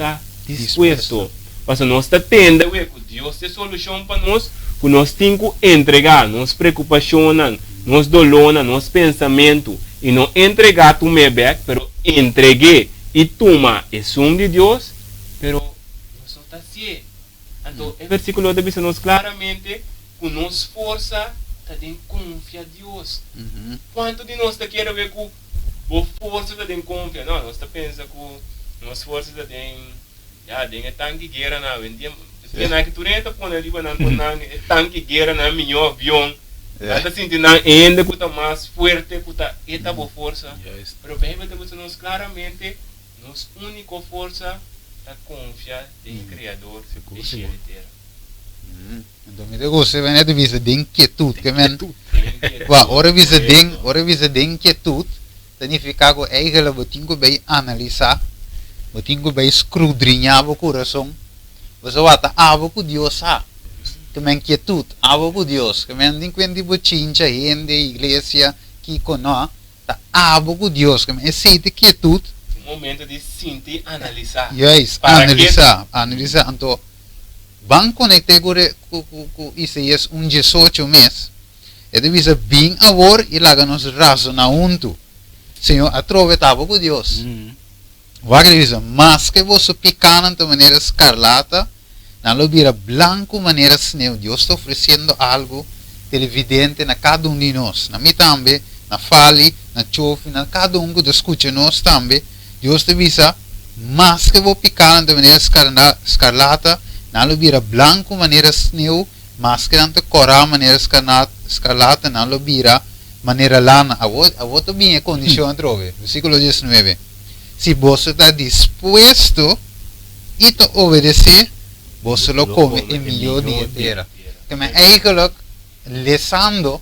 disposto. Mas nós está tendo que Deus tem solução para nós, que nós temos que entregar, nós preocupação, nós dolor, nós pensamento, e não entregar tu me back, pero entreguei e toma é som de Deus, pero nós não está assim. Então, o versículo da bisa nós claramente, que nós força, está em confiar em Deus. Quanto de nós está querendo ver que boa força está em confiar? Não, nós está pensando que nós força está em tanque guerra na vendia. Tem que tu renta põe ali para não tanque guerra na minha avião. Está sentindo ainda que está mais forte, que está boa força. Pero bem, nós claramente, nossa única força está confiar em Criador e Criador.
Então me digo, você vai de visa de inquietude, que men. Ora visa de inquietude, significa que eigenlijk we tingo bij analisar, we tingo bij escrudrinhar o coração. Você vai estar abo com Deus ha. Que men inquietude, abo com Deus, que men nem quando tipo chincha gente, igreja que cono, tá abo com Deus, que men esse de quietude.
Momento de sentir, analisar.
Yes, analisar, então van conectar com Isaías 18 mês. É de visa bem agora e lá nos razonar junto. Senhor, aproveitava com Deus. Vai que dizer, mas que você picando de maneira escarlata, não vira branco maneira sneu. Deus está oferecendo algo televidente na cada de nós. Na mim também, na Fali, na Choffie, na cada que escuta nós também. Deus te visa, mas que vou picar de maneira escarlata, não vira branco maneira sneu, mas que não te corar maneira escarlata, não vira maneira lana. A outra bem a condição trove. Versículo 19. Se você está disposto e te obedecer, você lo come em melhor dia inteira. Que me eigenlijk lesando,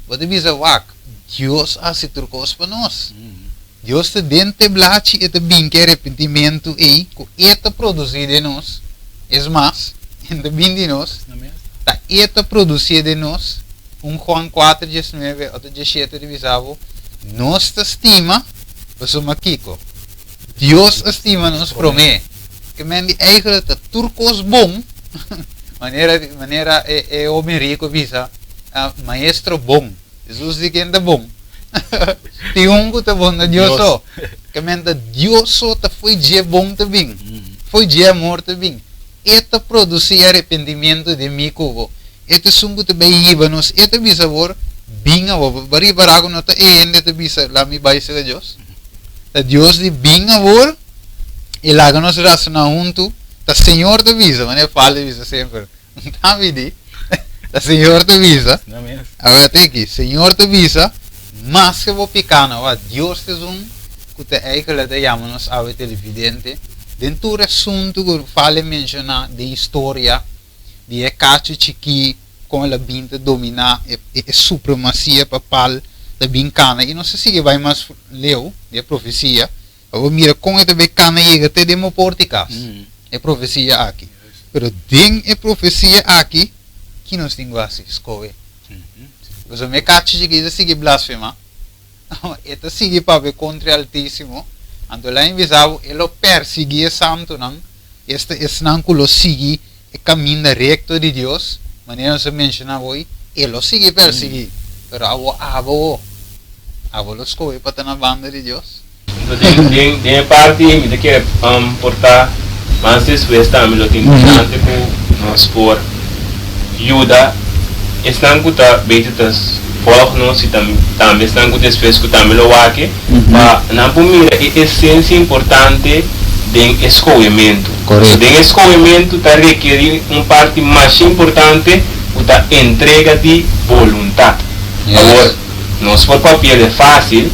você visa wak, Deus hace trucos para nós. Deus te dente blate e te binque arrependimento e que eta produzir de nós. Es mais, em de bin de nós, ta eta produzir de nós. 1 Juan 4, 19, 8, 17 de visavo, nós te estima, você maquico. Deus estima nos promete. Que men die eigenlijk de turcos bom, maneira é homem rico visa, maestro bom. Jesus diz que é bom. Tem que tá bom na Deus só. Que men da Deus só tá foi dia bom também. Foi dia amor também. Eta produzir arrependimento de mim cubo. Eta sungo te bem ibanos. Eta bisa vor binga vor. Bari barago nota ende te bisa lá me vai ser Deus. Da Deus de binga vor. E lá que nós racionamos junto, o Senhor te visa, mas eu falo isso sempre. Tá vendo? O Senhor te visa. Agora tem aqui, Senhor te visa, mas que vou picar, não? Deus te que te eigenlijk te chamamos ao televidente, dentro do assunto que fala mencionar de história, de cacho chiqui, como ela binta dominar a supremacia papal da bincana, e não sei se vai mais leu, de profecia, eu mira como é também cana chega até demo porticas, é profecia aqui, pero den é profecia aqui, que nós temos assim, escolhe. Você me cacho chiqui, isso sigue blasfema, isso sigue para ver contra o Altíssimo. Então lá invisavo, ele perseguia santo, não? Este não que lo sigue o caminho recto de Deus, maneira se menciona hoje, ele lo sigue perseguir, pero avo lo escolhe para estar na banda de Deus.
Então tem parte me quer portar, mas depois também lo tem importante que nós por ajuda, estão que tá bem volg-nos e também estão com despejo que também lo aqui, mas na primeira é essência importante do escolhimento.
Correto.
Do escolhimento está requerir parte mais importante, a entrega de vontade. Agora, nós por papel é fácil,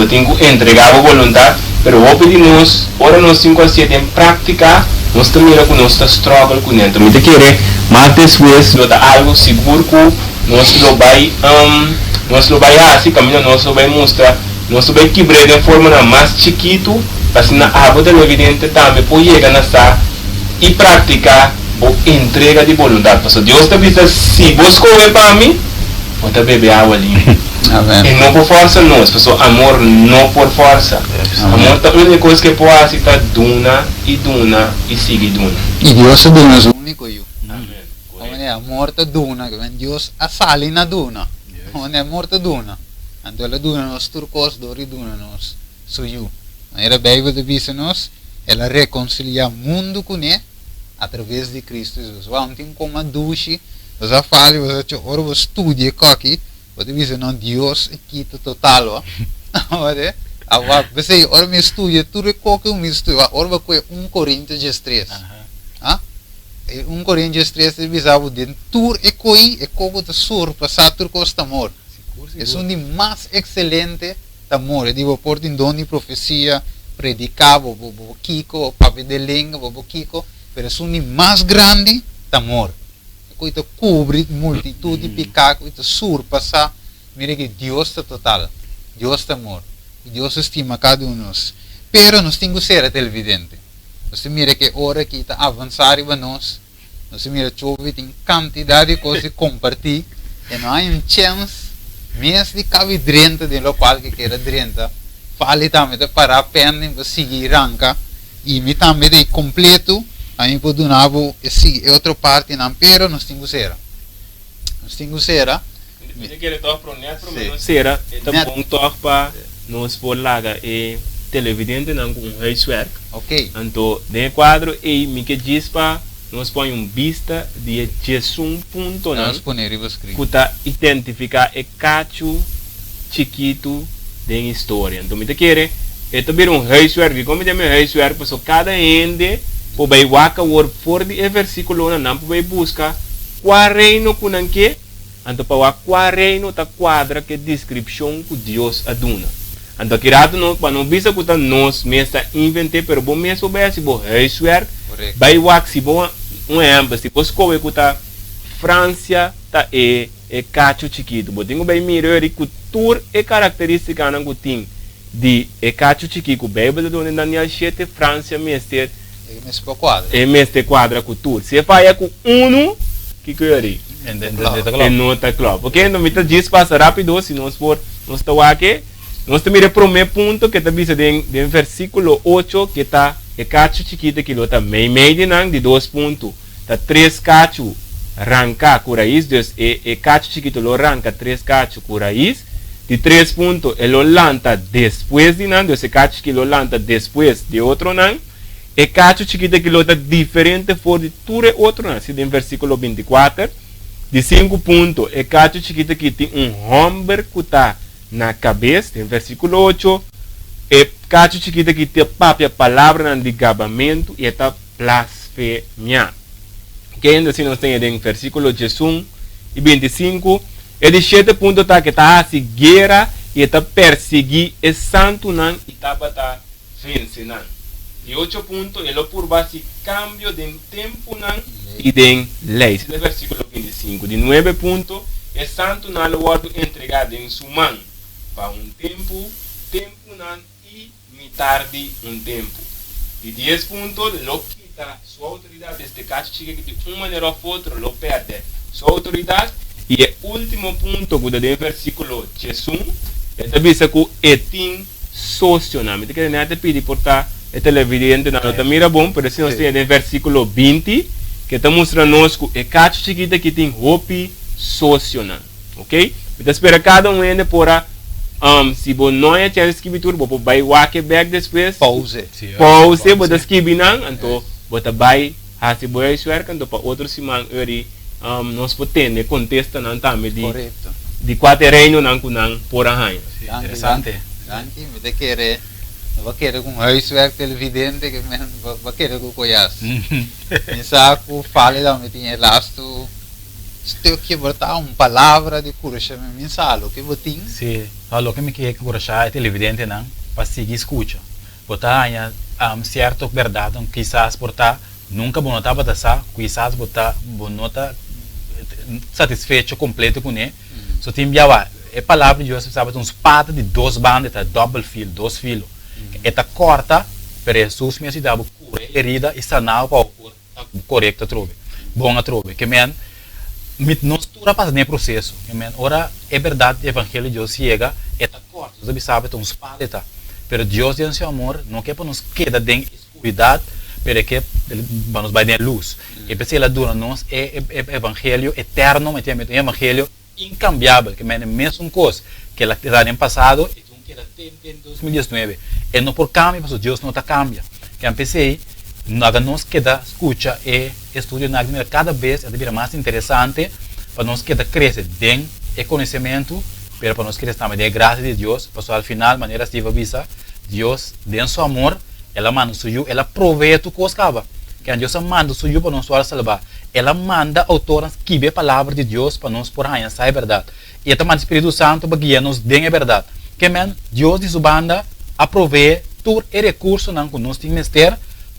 temos que entregar a vontade, mas o que nós, ora nós temos que em prática, nós também com nós struggle com dentro. Me querer, mas depois lo dá algo seguro que nós lo vai assim caminho, nós lo vai mostrar, nós lo vai quebrar de forma mais chiquito, assim na água da evidente também pode chegar nessa e praticar a entrega de vontade. Porque Deus está dizendo, se você escolher para mim, vou te beber água limpa. E não por força não, porque amor não por força. Amor é a única coisa que pode fazer é duna e seguir duna.
E Deus é duna, é o único eu. Amor ta duna, Deus assali na duna. Onde amor ta duna. Então ela duna nos turcos, dori duna nos suyu. A Bíblia diz nos, ela reconcilia o mundo com ele através de Cristo Jesus. Ontem como a duche, você fala, você ora você estuda aqui, você diz não Deus aqui total, olha. Agora você ora me estuda, tudo qualquer um estuda, ora vai 1 Coríntios 3. 1 Coríntios 3 bisavo dentro e coi e como te surpassar turcos amor. É um de mais excelente amor. Digo por em dom de profecia, predicar, bobo kiko, papi de língua, bobo kiko, pero é um de mais grande amor. Que te cobre multitud de pecados, que te surpassar. Mira que Deus é total, Deus é amor, Deus estima cada um de nós. Pero nós temos que ser televidente. Você mira que hora que está avançar para nós, você mira Choffie tem quantidade de coisas compartilhar, e não há chance, mesmo de caber dentro do local que queira dentro, fale também de parar pendem para seguir ranca, e me também de completo, a mim pode dar outra parte não, pero nós temos que ser. Nós temos que ser.
Eu quero tocar para o neto, mas não será, então bom tocar para nós por laga e televidente não com huiswerk.
Ok.
Então, de quadro e me que diz para nós põe bista de Jesus ponto não.
Nós poneremos escrito.
Kuta identificar e cacho chiquito de história. Então, me te quer é também huiswerk. Como é huiswerk, porque cada ende pode waka word for de versículo não pode buscar qual reino kunan que então para qual reino ta quadra que descrição que Deus aduna. Então, kirado no, para não bisa que nós mesmo inventei, pero bom mesmo vai se bom huiswerk, vai wax se bom exemplo, se você comer que França tá é cacho chiquito, bom tenho bem mirar e cultura e característica não tem de cacho chiquito, Bíblia do Daniel 7 França mesmo é mesmo quadra cultura, se vai com que querer é nota claro, porque então me diz passa rápido se nós for nós tá aqui. Nós temos o primeiro ponto que está dizendo em versículo 8 que está o cacho chiquito que está meio de 2 pontos. Está 3 cacho arranca com raiz, então o cacho chiquito lo arranca 3 cacho com raiz. De 3 pontos ele lo lanta depois de não, esse cacho que lo lanta depois de outro não. O cacho chiquito que lo está diferente for de tudo outro não. Se em versículo 24, de 5 pontos o cacho chiquito que tem homem que está na cabeça, em versículo 8, é cacho chiquita que tem a palavra de gabamento e está blasfemia. Que ainda assim nós temos em versículo 1 e 25, é de 7 pontos que está a guerra e está perseguir e santo não e está a vencer não. E 8 ponto, ele por base cambio de tempo nan e de lei. Esse é o versículo 25. De 9 ponto, é santo na guardo entregado em sua mão para tempo nan e tarde tempo. De 10 ponto, lo quita sua autoridade, este caso chica que de uma maneira ou outra, lo perde sua autoridade. E o último ponto, que é o versículo 1, é também que é socionamento. Que não é pedir portar é televidente, não está mira bom, mas se nós temos o versículo 20, que está mostrando que é cacho chiquita que tem roupa socional. Ok? Então espera cada ainda por se você não é a escritura, você vai walk back depois.
Pause.
Pause, você escreve não, então você vai fazer boa esforço, então para outro semana nós podemos contestar não também de quatro reinos não por arranha.
Interessante.
Anche mi te quere va querer com huiswerk televidente que men va querer com conhece. Mi sa ku fale da me tinha lasto estou que botar palavra de cura chama mi sa lo que botin.
Sim, lo que me quer curar é televidente não, para seguir escuta. Botar certo verdade, quizás portar nunca vou notar para essa, quizás botar vou notar satisfeito completo com ele. Só tem biava a palavra de Deus sabe uma espada de duas bandas, tá double filo, dois filos. Esta corta, para Jesus mesmo dava cura, herida e sanar para o correto trove, bom a trove. Que men, não estura para nesse processo. Que men, ora é verdade, o evangelho de Deus chega, esta corta, você sabe uma espada tá. Pero Deus em seu amor não quer para nos queda de escuridade, pero que para nos vai dar luz. E para ela dura nós é evangelho eterno, mas também é evangelho incambiável, que é a mesma coisa que ela está no passado e que ela tem em 2019. E não por cambio, mas Deus não está cambia. Que eu pensei, nós queda escuta e estudo cada vez é mais interessante para nós queda crescer dentro do conhecimento, para nós crescer também da graça de Deus, para ao final, maneira se visa, Deus, dentro seu amor, ela manda o suyo, ela provee tu coisa, que Deus manda o suyo para nós salvar. Ela manda autoras que vê a palavra de Deus para nós por aí, essa é a verdade. E ela manda o Espírito Santo para guiar-nos dentro da verdade. Que men, Deus de sua banda aprove todo o recurso que nós temos ter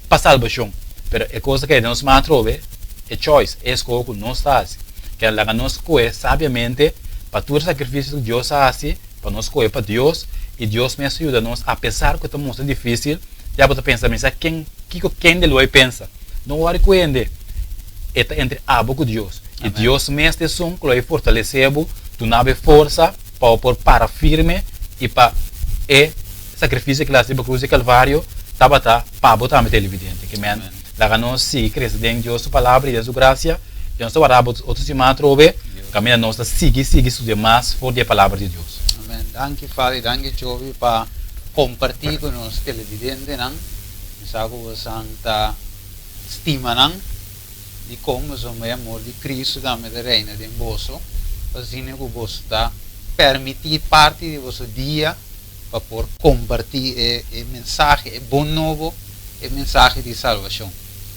para salvação. Mas a coisa que nós mais trove é choice, é escolha que nós fazemos. Que ela nos escolhe sabiamente para todo o sacrifício que Deus faz, para nós escolher para Deus, e Deus me ajuda nós, apesar que estamos difícil, já você pensa, mas quem de lo pensa? Não há que ende. Está entre abo com Deus. E Deus mesmo som que lo fortalecebo, tu nave força para firme e para o sacrifício que lá se cruz de Calvário, tabata para botar me televidente. Que men, lá nós se cresce dentro de Deus sua palavra e de sua graça, e nós vamos outro semana trove, caminha nós sigue os demais for a palavra de Deus.
Amém. Danke Fali, danke Choffie para compartilhar com nós televidente não, sabe o santa estima não, de como o amor de Cristo da minha reina de vosso, assim que você está permitir parte de vosso dia para por compartilhar o mensagem, o bom novo, o mensagem de salvação.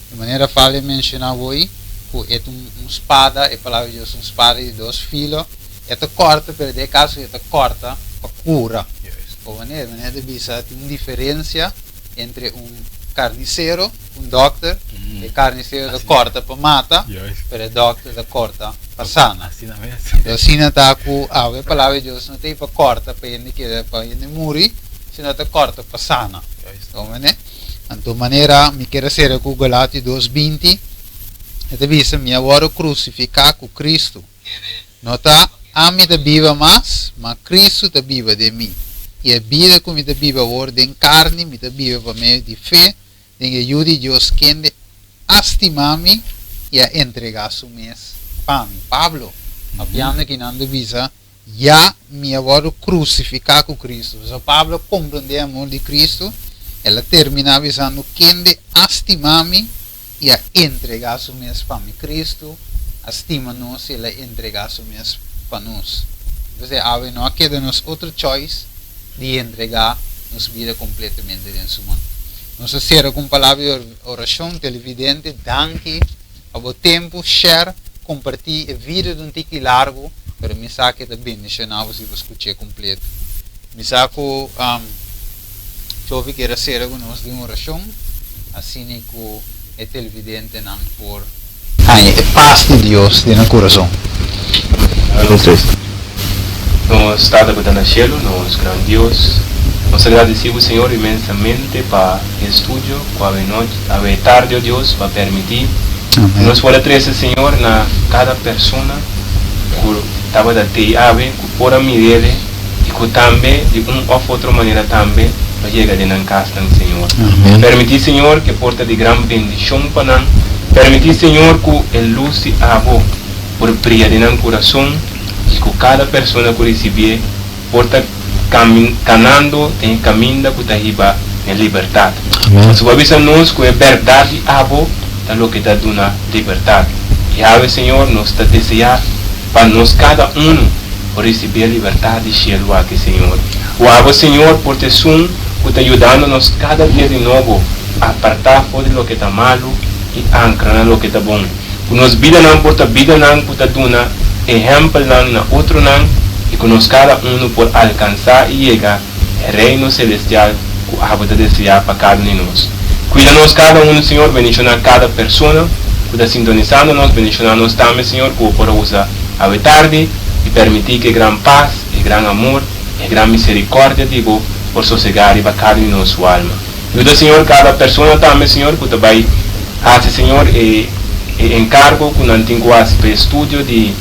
De maneira Fali mencionar hoje que é uma espada, a palavra de Deus, uma espada de dois filos, é corta, pero de caso é corta para cura. Ou maneira de vista tem uma diferença entre carniceiro, doctor, e carniceiro corta para mata, pero doctor corta para sana. Então, se não está com a palavra de Deus, não tem para corta para ele que para ele morrer, se não está corta para sana. Então, maneira, me quero ser com Galatas 2:20, é vista me agora crucificar com Cristo. Não está a mim da viva mas Cristo da viva de mim. E a vida que me da viva agora de carne, me da viva para meio de fé, de ajuda de Deus que estimar-me e a entregar su mês para mim. Pablo, a piano que não devisa, já me agora crucificar com Cristo. Então, Pablo compreende o amor de Cristo, ela termina avisando quem de estimar-me e a entregar su mês para mim. Cristo estima-nos e ela entregar su mês para nós. Então, não queda nos outra choice de entregar nossa vida completamente dentro do mundo. Nós será com palavra de oração, televidente, danke, ao tempo, share, compartilhar a vida de tique largo, para me saque da bendicional se você escutar completo. Me saco, Choffie quer ser com nós de oração, assim que é televidente não por é paz de Deus no coração.
Nós estamos no cielo, nós grande Deus. Nós agradecemos, Senhor, imensamente para o estúdio, para a tarde, Deus, para permitir. Nós podemos trazer, Senhor, na cada pessoa que estava da ave, que por a dele e que também, de uma ou outra maneira, também, para chegar na casa, Senhor. Permitir, Senhor, que porta de grande bendição para nós. Permitir, Senhor, que a luz se abra por brilhar no coração e que cada pessoa que receber porta caminhando em caminho que está riba em liberdade. Se você nós que é verdade abo da lo que está dando liberdade. E ave Senhor nós está desejar para nós cada receber a liberdade e cielo aqui Senhor. O abo Senhor por te que está ajudando nós cada dia de novo a apartar fora de lo que está malo e ancrar lo que está bom. Que nós vida não porta vida não que está dando exemplo não na outro não e que nós cada por alcançar e chegar ao reino celestial que o Abba desejar para cada um de nós. Cuida-nos cada Senhor, bendicionar cada pessoa que está sintonizando nós, bendicionar nós também, Senhor, que por usar a tarde e permitir que gran paz, e gran amor, e gran misericórdia de Deus por sossegar e para cada um de nós sua alma. Ajuda, Senhor, cada pessoa também, Senhor, que vai fazer, Senhor, encargo que não tem para estúdio de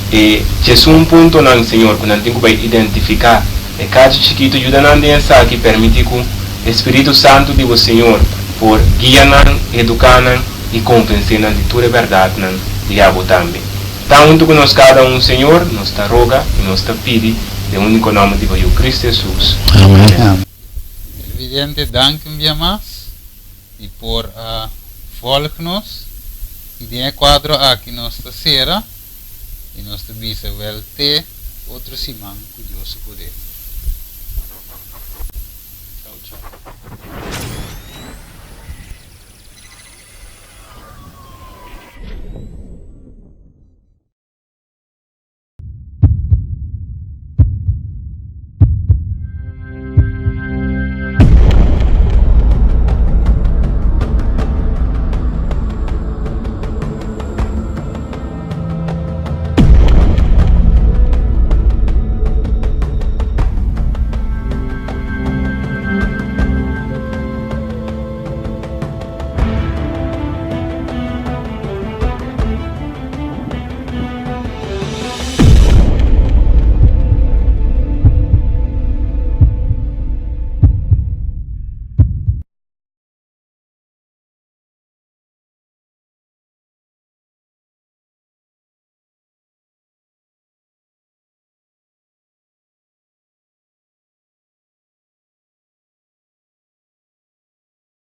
c'è un punto non Signore che non tengo per identificare e cada chiquito ajuda a nessa que permite que o Espírito Santo de Deus Senhor por guiar educar e convencer de toda a verdade de Abo também. Tanto que nós cada Senhor nos está roga e nos está pedi de único nome de Deus Cristo Jesus.
Amém. Evidente dank um dia mais e por volg-nos e de quadro aqui nós está será e nós também se vai ter outro semana com Deus poder.
Tchau, tchau.